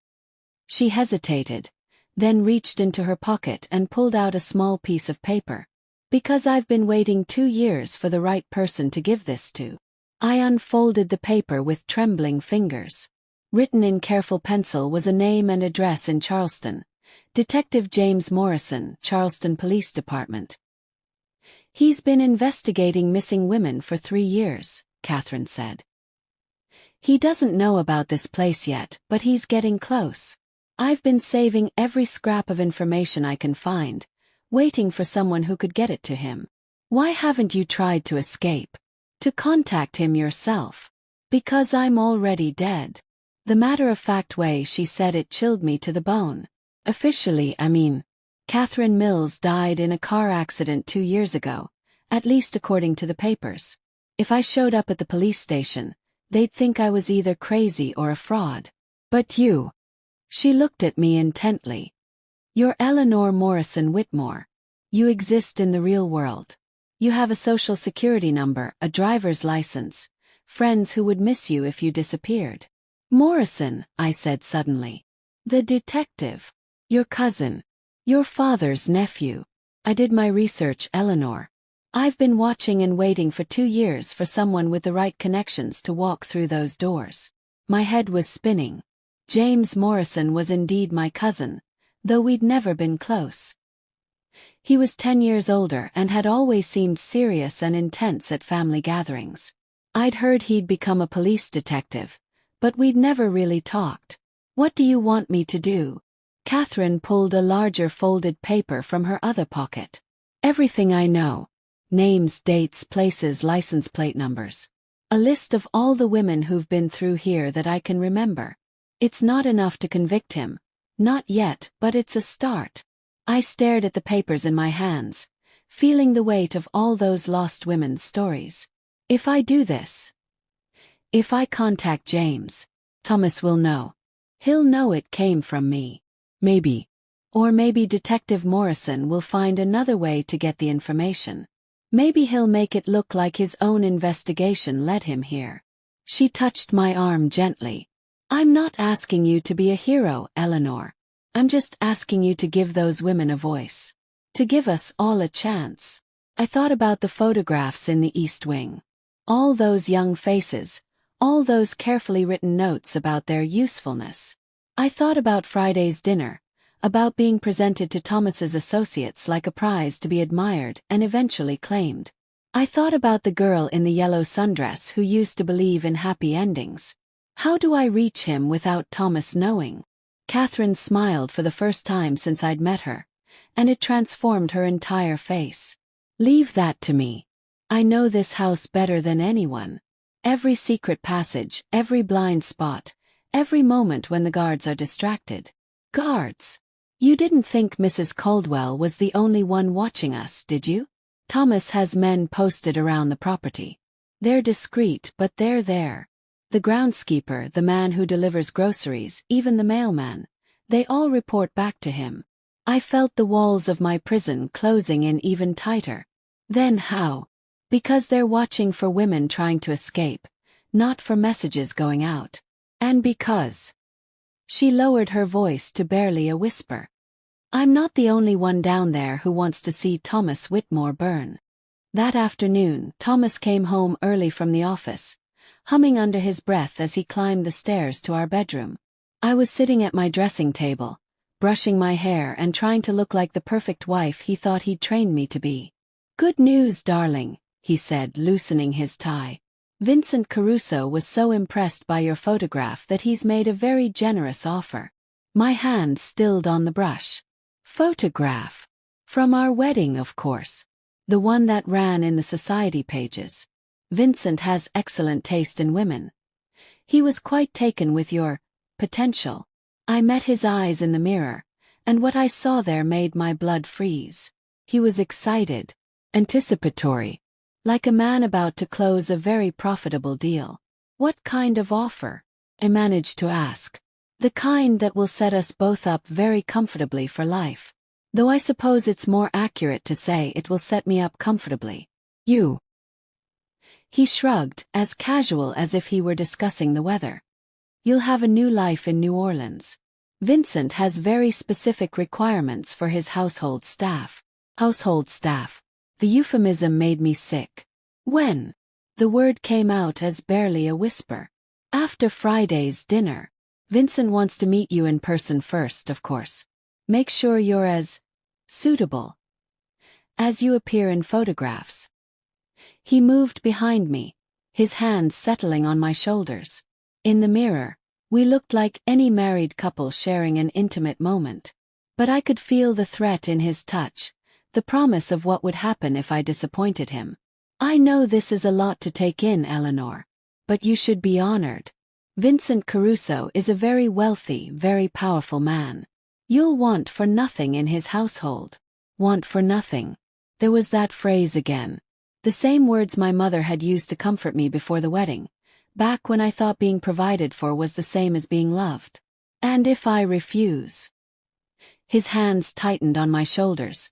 She hesitated, then reached into her pocket and pulled out a small piece of paper. Because I've been waiting 2 years for the right person to give this to. I unfolded the paper with trembling fingers. Written in careful pencil was a name and address in Charleston. Detective James Morrison, Charleston Police Department. He's been investigating missing women for 3 years, Catherine said. He doesn't know about this place yet, but he's getting close. I've been saving every scrap of information I can find, waiting for someone who could get it to him. Why haven't you tried to escape? To contact him yourself? Because I'm already dead. The matter-of-fact way she said it chilled me to the bone. Officially, I mean. Catherine Mills died in a car accident 2 years ago, at least according to the papers. If I showed up at the police station, they'd think I was either crazy or a fraud. But you. She looked at me intently. You're Eleanor Morrison Whitmore. You exist in the real world. You have a social security number, a driver's license, friends who would miss you if you disappeared. Morrison, I said suddenly. The detective. Your cousin. Your father's nephew. I did my research, Eleanor. I've been watching and waiting for 2 years for someone with the right connections to walk through those doors. My head was spinning. James Morrison was indeed my cousin, though we'd never been close. He was 10 years older and had always seemed serious and intense at family gatherings. I'd heard he'd become a police detective, but we'd never really talked. What do you want me to do? Catherine pulled a larger folded paper from her other pocket. Everything I know. Names, dates, places, license plate numbers. A list of all the women who've been through here that I can remember. It's not enough to convict him. Not yet, but it's a start. I stared at the papers in my hands, feeling the weight of all those lost women's stories. If I do this, if I contact James, Thomas will know. He'll know it came from me. Maybe. Or maybe Detective Morrison will find another way to get the information. Maybe he'll make it look like his own investigation led him here. She touched my arm gently. I'm not asking you to be a hero, Eleanor. I'm just asking you to give those women a voice. To give us all a chance. I thought about the photographs in the East Wing. All those young faces, all those carefully written notes about their usefulness. I thought about Friday's dinner, about being presented to Thomas's associates like a prize to be admired and eventually claimed. I thought about the girl in the yellow sundress who used to believe in happy endings. How do I reach him without Thomas knowing? Catherine smiled for the first time since I'd met her, and it transformed her entire face. Leave that to me. I know this house better than anyone. Every secret passage, every blind spot, every moment when the guards are distracted. Guards? You didn't think Mrs. Caldwell was the only one watching us, did you? Thomas has men posted around the property. They're discreet, but they're there. The groundskeeper, the man who delivers groceries, even the mailman. They all report back to him. I felt the walls of my prison closing in even tighter. Then how? Because they're watching for women trying to escape, not for messages going out. And because. She lowered her voice to barely a whisper. I'm not the only one down there who wants to see Thomas Whitmore burn. That afternoon, Thomas came home early from the office, humming under his breath as he climbed the stairs to our bedroom. I was sitting at my dressing table, brushing my hair and trying to look like the perfect wife he thought he'd trained me to be. Good news, darling, he said, loosening his tie. Vincent Caruso was so impressed by your photograph that he's made a very generous offer. My hand stilled on the brush. Photograph? From our wedding, of course. The one that ran in the society pages. Vincent has excellent taste in women. He was quite taken with your potential. I met his eyes in the mirror, and what I saw there made my blood freeze. He was excited, anticipatory, like a man about to close a very profitable deal. What kind of offer? I managed to ask. The kind that will set us both up very comfortably for life. Though I suppose it's more accurate to say it will set me up comfortably. You. He shrugged, as casual as if he were discussing the weather. You'll have a new life in New Orleans. Vincent has very specific requirements for his household staff. Household staff. The euphemism made me sick. When? The word came out as barely a whisper. After Friday's dinner. Vincent wants to meet you in person first, of course. Make sure you're as suitable as you appear in photographs. He moved behind me, his hands settling on my shoulders. In the mirror, we looked like any married couple sharing an intimate moment. But I could feel the threat in his touch, the promise of what would happen if I disappointed him. I know this is a lot to take in, Eleanor, but you should be honored. Vincent Caruso is a very wealthy, very powerful man. You'll want for nothing in his household. Want for nothing. There was that phrase again. The same words my mother had used to comfort me before the wedding, back when I thought being provided for was the same as being loved. And if I refuse? His hands tightened on my shoulders,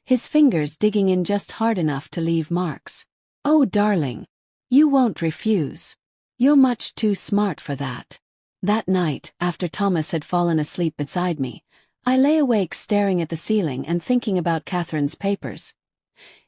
his fingers digging in just hard enough to leave marks. Oh, darling. You won't refuse. You're much too smart for that. That night, after Thomas had fallen asleep beside me, I lay awake staring at the ceiling and thinking about Catherine's papers,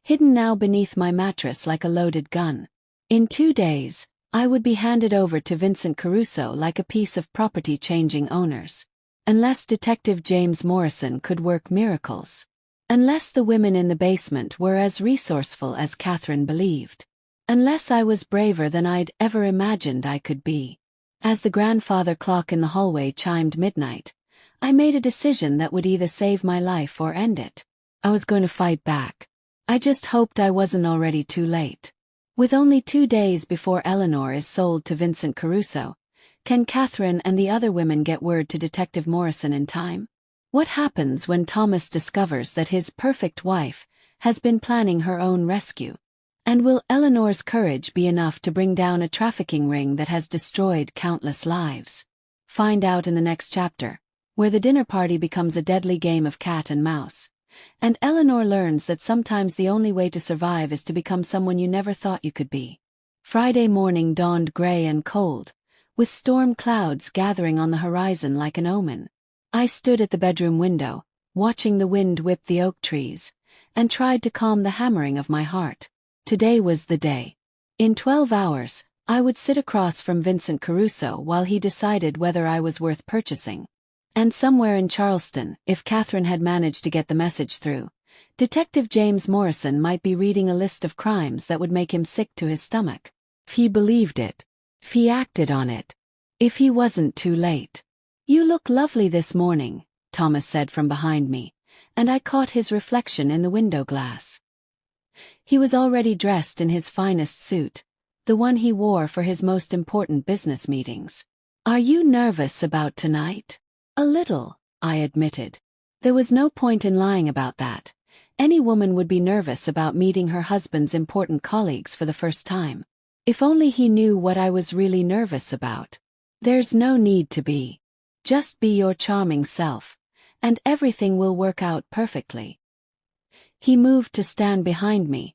hidden now beneath my mattress like a loaded gun. In 2 days, I would be handed over to Vincent Caruso like a piece of property changing owners. Unless Detective James Morrison could work miracles. Unless the women in the basement were as resourceful as Catherine believed. Unless I was braver than I'd ever imagined I could be. As the grandfather clock in the hallway chimed midnight, I made a decision that would either save my life or end it. I was going to fight back. I just hoped I wasn't already too late. With only 2 days before Eleanor is sold to Vincent Caruso, can Catherine and the other women get word to Detective Morrison in time? What happens when Thomas discovers that his perfect wife has been planning her own rescue? And will Eleanor's courage be enough to bring down a trafficking ring that has destroyed countless lives? Find out in the next chapter, where the dinner party becomes a deadly game of cat and mouse, and Eleanor learns that sometimes the only way to survive is to become someone you never thought you could be. Friday morning dawned gray and cold, with storm clouds gathering on the horizon like an omen. I stood at the bedroom window, watching the wind whip the oak trees, and tried to calm the hammering of my heart. Today was the day. In 12 hours, I would sit across from Vincent Caruso while he decided whether I was worth purchasing. And somewhere in Charleston, if Catherine had managed to get the message through, Detective James Morrison might be reading a list of crimes that would make him sick to his stomach. If he believed it. If he acted on it. If he wasn't too late. You look lovely this morning, Thomas said from behind me, and I caught his reflection in the window glass. He was already dressed in his finest suit, the one he wore for his most important business meetings. Are you nervous about tonight? A little, I admitted. There was no point in lying about that. Any woman would be nervous about meeting her husband's important colleagues for the first time. If only he knew what I was really nervous about. There's no need to be. Just be your charming self, and everything will work out perfectly. He moved to stand behind me,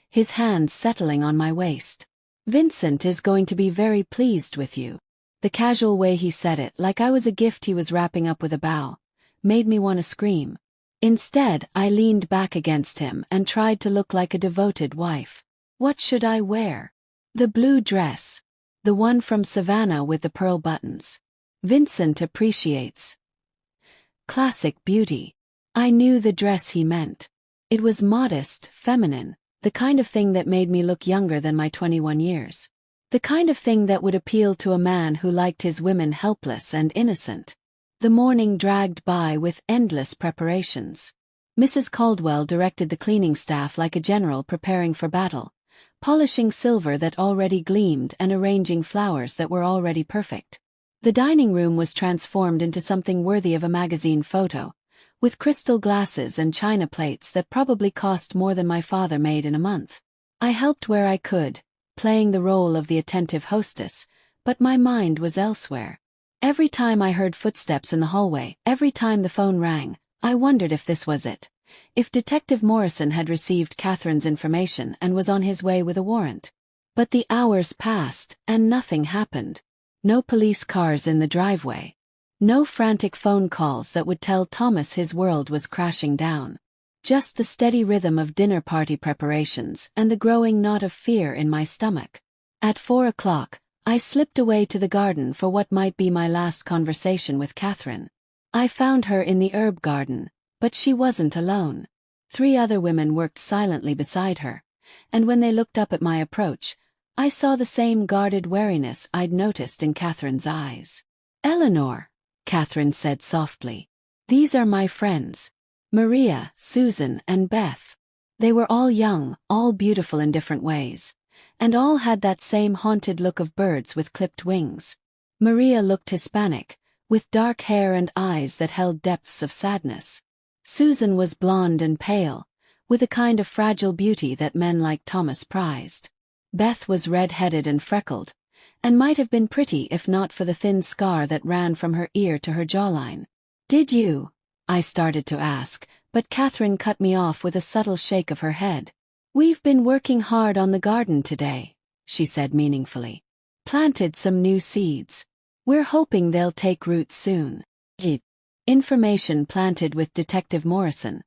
his hands settling on my waist. Vincent is going to be very pleased with you. The casual way he said it, like I was a gift he was wrapping up with a bow, made me want to scream. Instead, I leaned back against him and tried to look like a devoted wife. What should I wear? The blue dress. The one from Savannah with the pearl buttons. Vincent appreciates classic beauty. I knew the dress he meant. It was modest, feminine, the kind of thing that made me look younger than my 21 years. The kind of thing that would appeal to a man who liked his women helpless and innocent. The morning dragged by with endless preparations. Mrs. Caldwell directed the cleaning staff like a general preparing for battle, polishing silver that already gleamed and arranging flowers that were already perfect. The dining room was transformed into something worthy of a magazine photo, with crystal glasses and china plates that probably cost more than my father made in a month. I helped where I could, playing the role of the attentive hostess, but my mind was elsewhere. Every time I heard footsteps in the hallway, every time the phone rang, I wondered if this was it. If Detective Morrison had received Catherine's information and was on his way with a warrant. But the hours passed, and nothing happened. No police cars in the driveway. No frantic phone calls that would tell Thomas his world was crashing down. Just the steady rhythm of dinner party preparations and the growing knot of fear in my stomach. At 4 o'clock, I slipped away to the garden for what might be my last conversation with Catherine. I found her in the herb garden, but she wasn't alone. 3 other women worked silently beside her, and when they looked up at my approach, I saw the same guarded wariness I'd noticed in Catherine's eyes. "Eleanor," Catherine said softly. "These are my friends. Maria, Susan, and Beth. They were all young, all beautiful in different ways, and all had that same haunted look of birds with clipped wings. Maria looked Hispanic, with dark hair and eyes that held depths of sadness. Susan was blonde and pale, with a kind of fragile beauty that men like Thomas prized. Beth was red-headed and freckled, and might have been pretty if not for the thin scar that ran from her ear to her jawline. "Did you?" I started to ask, but Catherine cut me off with a subtle shake of her head. "We've been working hard on the garden today," she said meaningfully. "Planted some new seeds. We're hoping they'll take root soon." Information planted with Detective Morrison,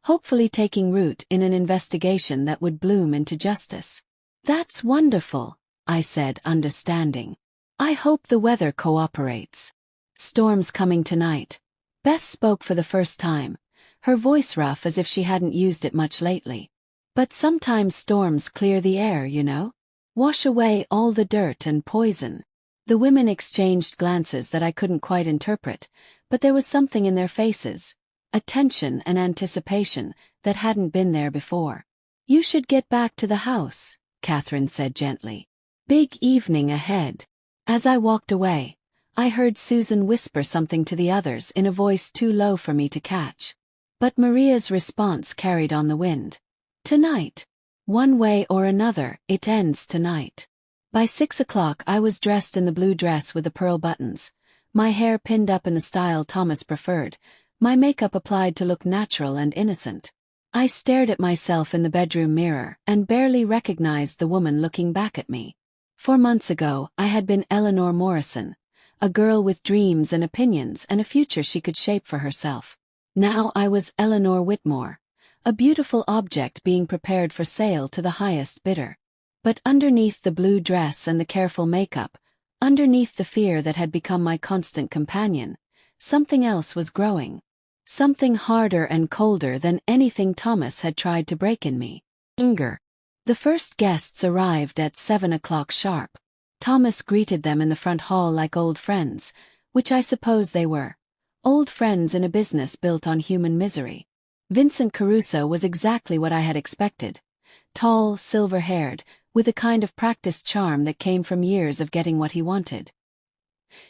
hopefully taking root in an investigation that would bloom into justice. "That's wonderful," I said, understanding. "I hope the weather cooperates." "Storm's coming tonight." Beth spoke for the first time, her voice rough as if she hadn't used it much lately. "But sometimes storms clear the air, you know? Wash away all the dirt and poison." The women exchanged glances that I couldn't quite interpret, but there was something in their faces, a tension and anticipation that hadn't been there before. "You should get back to the house," Catherine said gently. "Big evening ahead." As I walked away, I heard Susan whisper something to the others in a voice too low for me to catch. But Maria's response carried on the wind. "Tonight. One way or another, it ends tonight." By 6 o'clock I was dressed in the blue dress with the pearl buttons, my hair pinned up in the style Thomas preferred, my makeup applied to look natural and innocent. I stared at myself in the bedroom mirror and barely recognized the woman looking back at me. 4 months ago, I had been Eleanor Morrison, a girl with dreams and opinions and a future she could shape for herself. Now I was Eleanor Whitmore, a beautiful object being prepared for sale to the highest bidder. But underneath the blue dress and the careful makeup, underneath the fear that had become my constant companion, something else was growing. Something harder and colder than anything Thomas had tried to break in me. Anger. The first guests arrived at 7 o'clock sharp. Thomas greeted them in the front hall like old friends, which I suppose they were. Old friends in a business built on human misery. Vincent Caruso was exactly what I had expected. Tall, silver-haired, with a kind of practiced charm that came from years of getting what he wanted.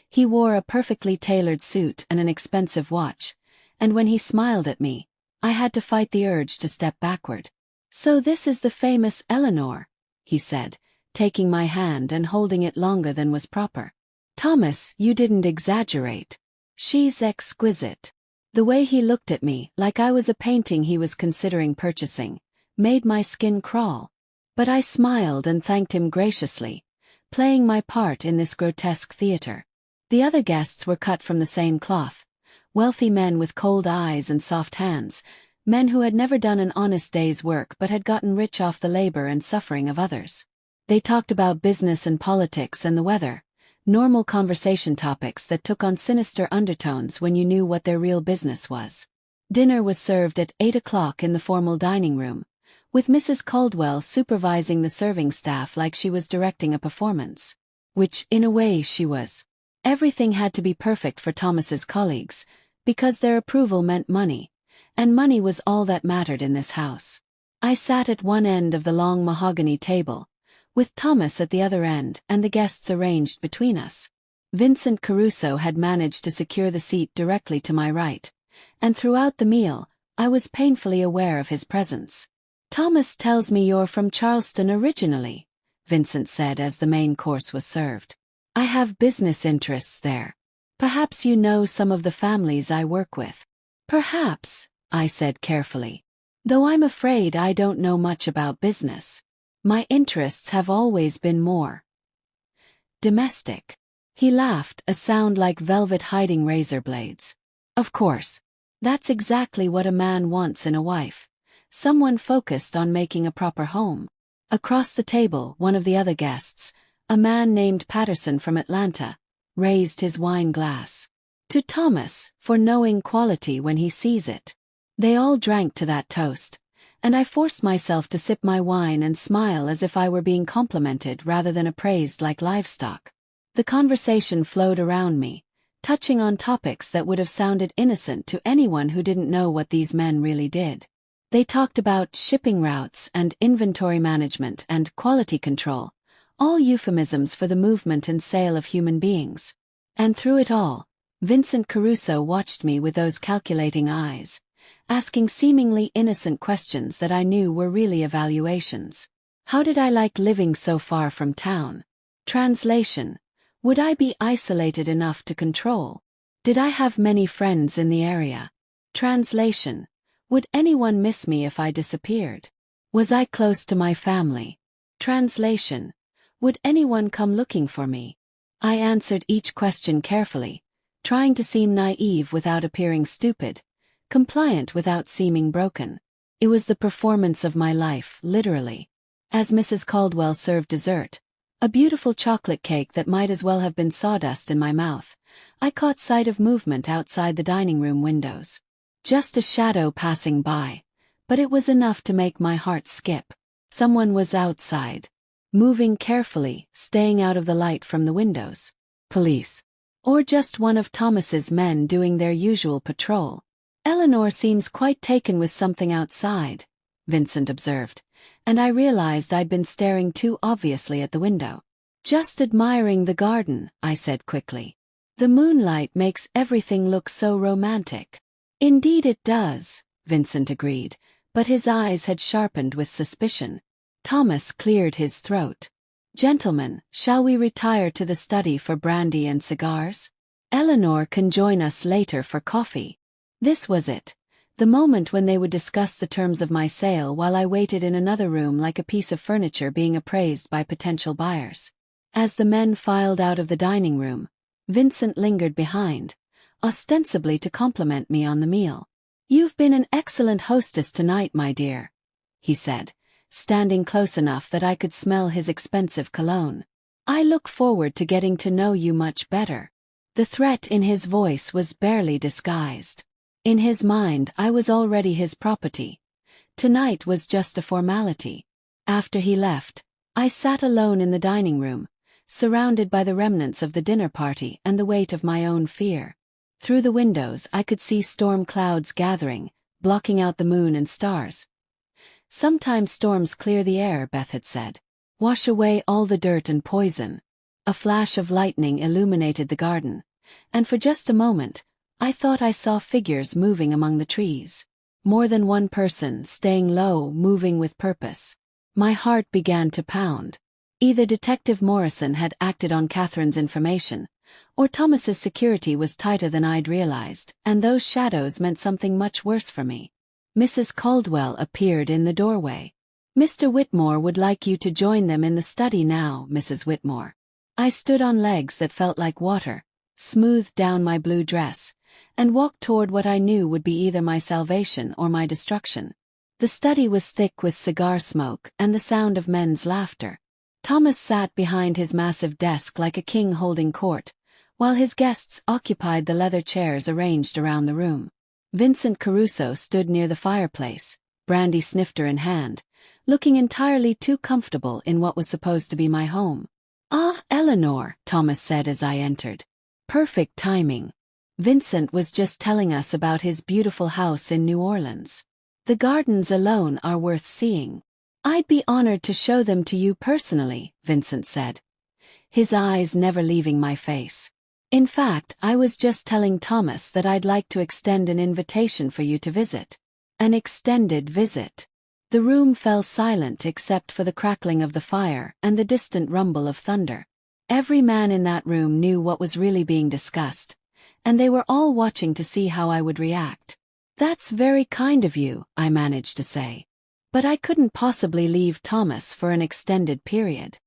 He wore a perfectly tailored suit and an expensive watch, and when he smiled at me, I had to fight the urge to step backward. "So this is the famous Eleanor," he said, taking my hand and holding it longer than was proper. "Thomas, you didn't exaggerate. She's exquisite." The way he looked at me, like I was a painting he was considering purchasing, made my skin crawl. But I smiled and thanked him graciously, playing my part in this grotesque theater. The other guests were cut from the same cloth, wealthy men with cold eyes and soft hands, men who had never done an honest day's work but had gotten rich off the labor and suffering of others. They talked about business and politics and the weather, normal conversation topics that took on sinister undertones when you knew what their real business was. Dinner was served at 8 o'clock in the formal dining room, with Mrs. Caldwell supervising the serving staff like she was directing a performance. Which, in a way, she was. Everything had to be perfect for Thomas's colleagues, because their approval meant money, and money was all that mattered in this house. I sat at one end of the long mahogany table, with Thomas at the other end and the guests arranged between us. Vincent Caruso had managed to secure the seat directly to my right, and throughout the meal, I was painfully aware of his presence. "Thomas tells me you're from Charleston originally," Vincent said as the main course was served. "I have business interests there. Perhaps you know some of the families I work with." "Perhaps," I said carefully. "Though I'm afraid I don't know much about business. My interests have always been more domestic." He laughed, a sound like velvet hiding razor blades. "Of course. That's exactly what a man wants in a wife. Someone focused on making a proper home." Across the table, one of the other guests, a man named Patterson from Atlanta, raised his wine glass. "To Thomas, for knowing quality when he sees it." They all drank to that toast, and I forced myself to sip my wine and smile as if I were being complimented rather than appraised like livestock. The conversation flowed around me, touching on topics that would have sounded innocent to anyone who didn't know what these men really did. They talked about shipping routes and inventory management and quality control, all euphemisms for the movement and sale of human beings. And through it all, Vincent Caruso watched me with those calculating eyes, asking seemingly innocent questions that I knew were really evaluations. How did I like living so far from town? Translation: would I be isolated enough to control? Did I have many friends in the area? Translation: would anyone miss me if I disappeared? Was I close to my family? Translation: would anyone come looking for me? I answered each question carefully, trying to seem naive without appearing stupid, compliant without seeming broken. It was the performance of my life, literally. As Mrs. Caldwell served dessert, a beautiful chocolate cake that might as well have been sawdust in my mouth, I caught sight of movement outside the dining room windows. Just a shadow passing by, but it was enough to make my heart skip. Someone was outside, moving carefully, staying out of the light from the windows. Police. Or just one of Thomas's men doing their usual patrol. "Eleanor seems quite taken with something outside," Vincent observed, and I realized I'd been staring too obviously at the window. "Just admiring the garden," I said quickly. "The moonlight makes everything look so romantic." "Indeed it does," Vincent agreed, but his eyes had sharpened with suspicion. Thomas cleared his throat. "Gentlemen, shall we retire to the study for brandy and cigars? Eleanor can join us later for coffee." This was it, the moment when they would discuss the terms of my sale while I waited in another room like a piece of furniture being appraised by potential buyers. As the men filed out of the dining room, Vincent lingered behind, ostensibly to compliment me on the meal. "You've been an excellent hostess tonight, my dear," he said, standing close enough that I could smell his expensive cologne. "I look forward to getting to know you much better." The threat in his voice was barely disguised. In his mind, I was already his property. Tonight was just a formality. After he left, I sat alone in the dining room, surrounded by the remnants of the dinner party and the weight of my own fear. Through the windows I could see storm clouds gathering, blocking out the moon and stars. "Sometimes storms clear the air," Beth had said. "Wash away all the dirt and poison." A flash of lightning illuminated the garden, and for just a moment, I thought I saw figures moving among the trees. More than one person, staying low, moving with purpose. My heart began to pound. Either Detective Morrison had acted on Catherine's information, or Thomas's security was tighter than I'd realized, and those shadows meant something much worse for me. Mrs. Caldwell appeared in the doorway. "Mr. Whitmore would like you to join them in the study now, Mrs. Whitmore." I stood on legs that felt like water, smoothed down my blue dress, and walked toward what I knew would be either my salvation or my destruction. The study was thick with cigar smoke and the sound of men's laughter. Thomas sat behind his massive desk like a king holding court, while his guests occupied the leather chairs arranged around the room. Vincent Caruso stood near the fireplace, brandy snifter in hand, looking entirely too comfortable in what was supposed to be my home. "Ah, Eleanor," Thomas said as I entered. "Perfect timing. Vincent was just telling us about his beautiful house in New Orleans." The gardens alone are worth seeing. I'd be honored to show them to you personally, Vincent said, his eyes never leaving my face. In fact, I was just telling Thomas that I'd like to extend an invitation for you to visit. An extended visit. The room fell silent except for the crackling of the fire and the distant rumble of thunder. Every man in that room knew what was really being discussed, and they were all watching to see how I would react. That's very kind of you, I managed to say. But I couldn't possibly leave Thomas for an extended period.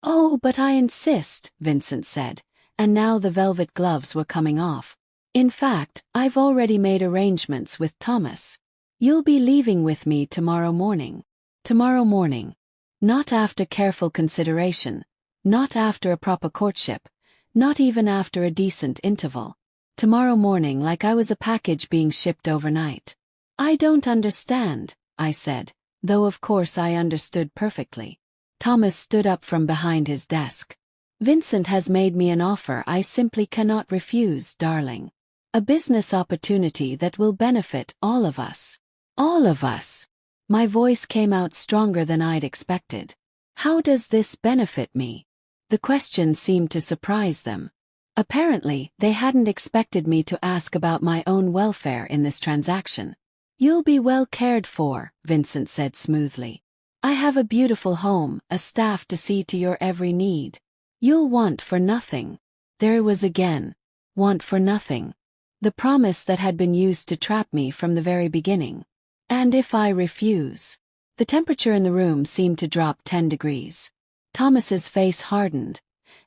Oh, but I insist, Vincent said, and now the velvet gloves were coming off. In fact, I've already made arrangements with Thomas. You'll be leaving with me tomorrow morning. Tomorrow morning. Not after careful consideration, not after a proper courtship, not even after a decent interval. Tomorrow morning, like I was a package being shipped overnight. I don't understand, I said, though of course I understood perfectly. Thomas stood up from behind his desk. Vincent has made me an offer I simply cannot refuse, darling. A business opportunity that will benefit all of us. All of us. My voice came out stronger than I'd expected. How does this benefit me? The question seemed to surprise them. Apparently, they hadn't expected me to ask about my own welfare in this transaction. You'll be well cared for, Vincent said smoothly. I have a beautiful home, a staff to see to your every need. You'll want for nothing. There it was again. Want for nothing. The promise that had been used to trap me from the very beginning. And if I refuse? The temperature in the room seemed to drop 10 degrees. Thomas's face hardened,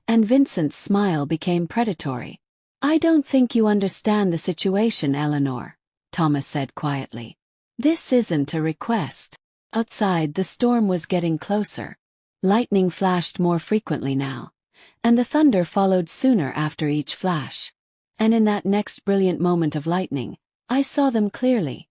and Vincent's smile became predatory. I don't think you understand the situation, Eleanor, Thomas said quietly. This isn't a request. Outside, the storm was getting closer. Lightning flashed more frequently now, and the thunder followed sooner after each flash. And in that next brilliant moment of lightning, I saw them clearly.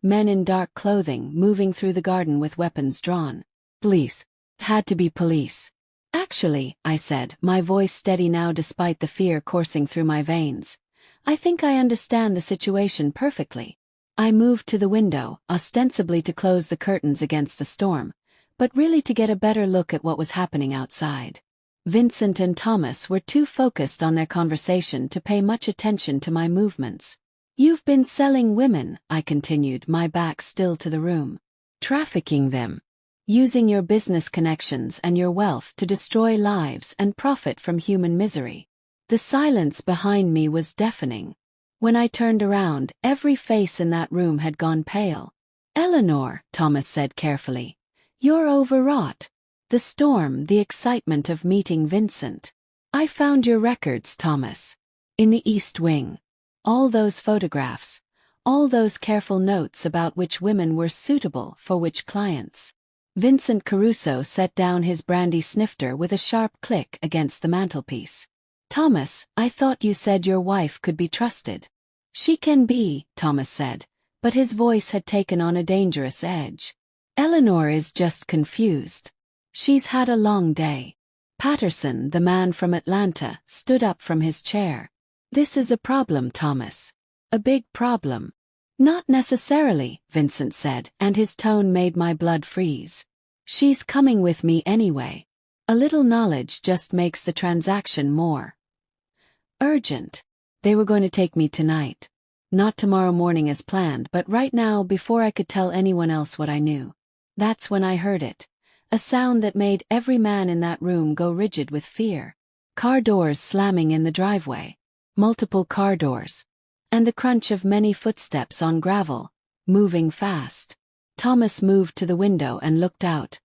Men in dark clothing moving through the garden with weapons drawn. Police. Had to be police. Actually, I said, my voice steady now despite the fear coursing through my veins. I think I understand the situation perfectly. I moved to the window, ostensibly to close the curtains against the storm, but really to get a better look at what was happening outside. Vincent and Thomas were too focused on their conversation to pay much attention to my movements. You've been selling women, I continued, my back still to the room. Trafficking them. Using your business connections and your wealth to destroy lives and profit from human misery. The silence behind me was deafening. When I turned around, every face in that room had gone pale. Eleanor, Thomas said carefully, you're overwrought. The storm, the excitement of meeting Vincent. I found your records, Thomas. In the East Wing. All those photographs. All those careful notes about which women were suitable for which clients. Vincent Caruso set down his brandy snifter with a sharp click against the mantelpiece. Thomas, I thought you said your wife could be trusted. She can be, Thomas said, but his voice had taken on a dangerous edge. Eleanor is just confused. She's had a long day. Patterson, the man from Atlanta, stood up from his chair. This is a problem, Thomas. A big problem. Not necessarily, Vincent said, and his tone made my blood freeze. She's coming with me anyway. A little knowledge just makes the transaction more urgent. They were going to take me tonight. Not tomorrow morning as planned, but right now before I could tell anyone else what I knew. That's when I heard it. A sound that made every man in that room go rigid with fear. Car doors slamming in the driveway. Multiple car doors. And the crunch of many footsteps on gravel, moving fast. Thomas moved to the window and looked out.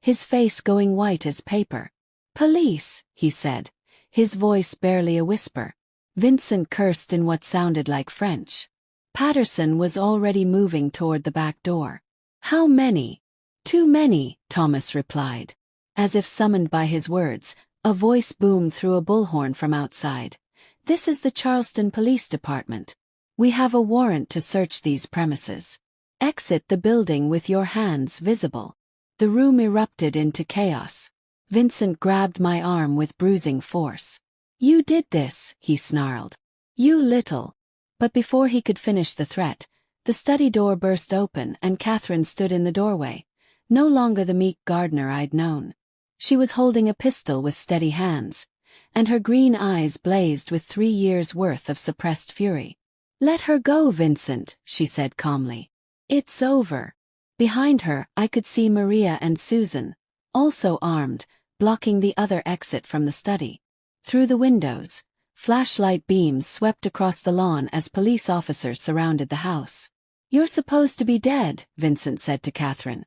His face going white as paper. Police, he said, his voice barely a whisper. Vincent cursed in what sounded like French. Patterson was already moving toward the back door. How many? Too many, Thomas replied. As if summoned by his words, a voice boomed through a bullhorn from outside. This is the Charleston Police Department. We have a warrant to search these premises. Exit the building with your hands visible. The room erupted into chaos. Vincent grabbed my arm with bruising force. You did this, he snarled. You little. But before he could finish the threat, The study door burst open and Catherine stood in the doorway, no longer the meek gardener I'd known. She was holding a pistol with steady hands, and her green eyes blazed with 3 years' worth of suppressed fury. "Let her go, Vincent," she said calmly. "It's over." Behind her, I could see Maria and Susan, also armed, blocking the other exit from the study. Through the windows, flashlight beams swept across the lawn as police officers surrounded the house. "You're supposed to be dead," Vincent said to Catherine,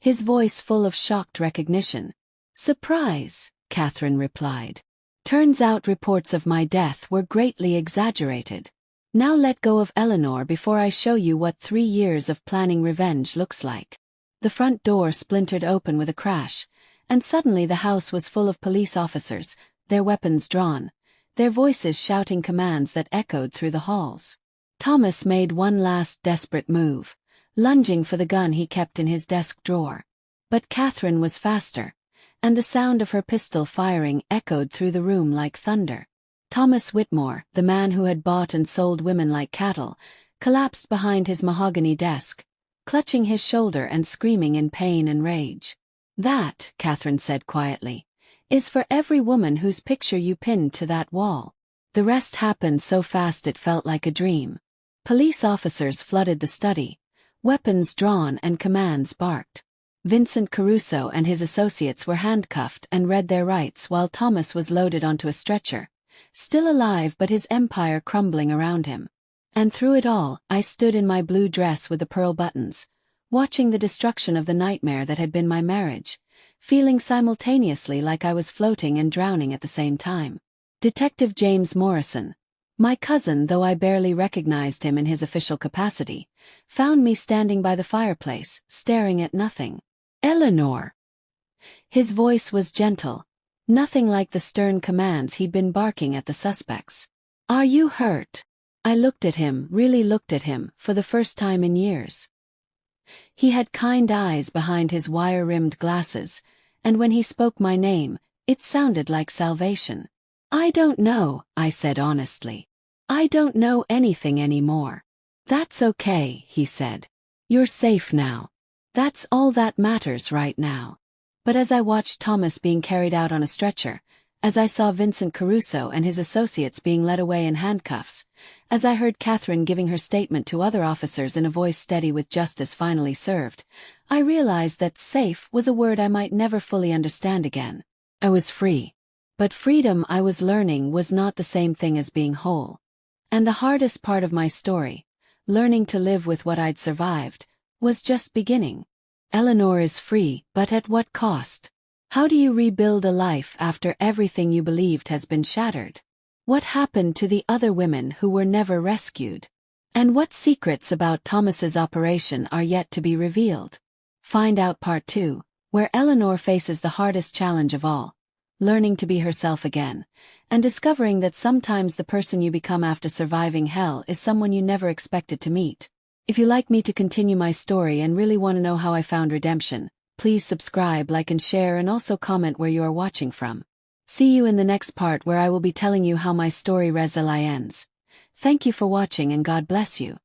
his voice full of shocked recognition. "Surprise," Catherine replied. "Turns out reports of my death were greatly exaggerated. Now let go of Eleanor before I show you what 3 years of planning revenge looks like." The front door splintered open with a crash, and suddenly the house was full of police officers, their weapons drawn, their voices shouting commands that echoed through the halls. Thomas made one last desperate move, lunging for the gun he kept in his desk drawer. But Catherine was faster, and the sound of her pistol firing echoed through the room like thunder. Thomas Whitmore, the man who had bought and sold women like cattle, collapsed behind his mahogany desk, clutching his shoulder and screaming in pain and rage. "That," Catherine said quietly, "is for every woman whose picture you pinned to that wall." The rest happened so fast it felt like a dream. Police officers flooded the study, weapons drawn and commands barked. Vincent Caruso and his associates were handcuffed and read their rights while Thomas was loaded onto a stretcher, still alive but his empire crumbling around him. And through it all, I stood in my blue dress with the pearl buttons, watching the destruction of the nightmare that had been my marriage, feeling simultaneously like I was floating and drowning at the same time. Detective James Morrison, my cousin, though I barely recognized him in his official capacity, found me standing by the fireplace, staring at nothing. "Eleanor." His voice was gentle, nothing like the stern commands he'd been barking at the suspects. "Are you hurt?" I looked at him, really looked at him, for the first time in years. He had kind eyes behind his wire-rimmed glasses, and when he spoke my name, it sounded like salvation. "I don't know," I said honestly. "I don't know anything anymore." "That's okay," he said. "You're safe now. That's all that matters right now." But as I watched Thomas being carried out on a stretcher, as I saw Vincent Caruso and his associates being led away in handcuffs, as I heard Catherine giving her statement to other officers in a voice steady with justice finally served, I realized that safe was a word I might never fully understand again. I was free. But freedom, I was learning, was not the same thing as being whole. And the hardest part of my story, learning to live with what I'd survived, was just beginning. Eleanor is free, but at what cost? How do you rebuild a life after everything you believed has been shattered? What happened to the other women who were never rescued? And what secrets about Thomas's operation are yet to be revealed? Find out part 2, where Eleanor faces the hardest challenge of all, learning to be herself again, and discovering that sometimes the person you become after surviving hell is someone you never expected to meet. If you like me to continue my story and really want to know how I found redemption, please subscribe, like and share, and also comment where you are watching from. See you in the next part where I will be telling you how my story ends. Thank you for watching and God bless you.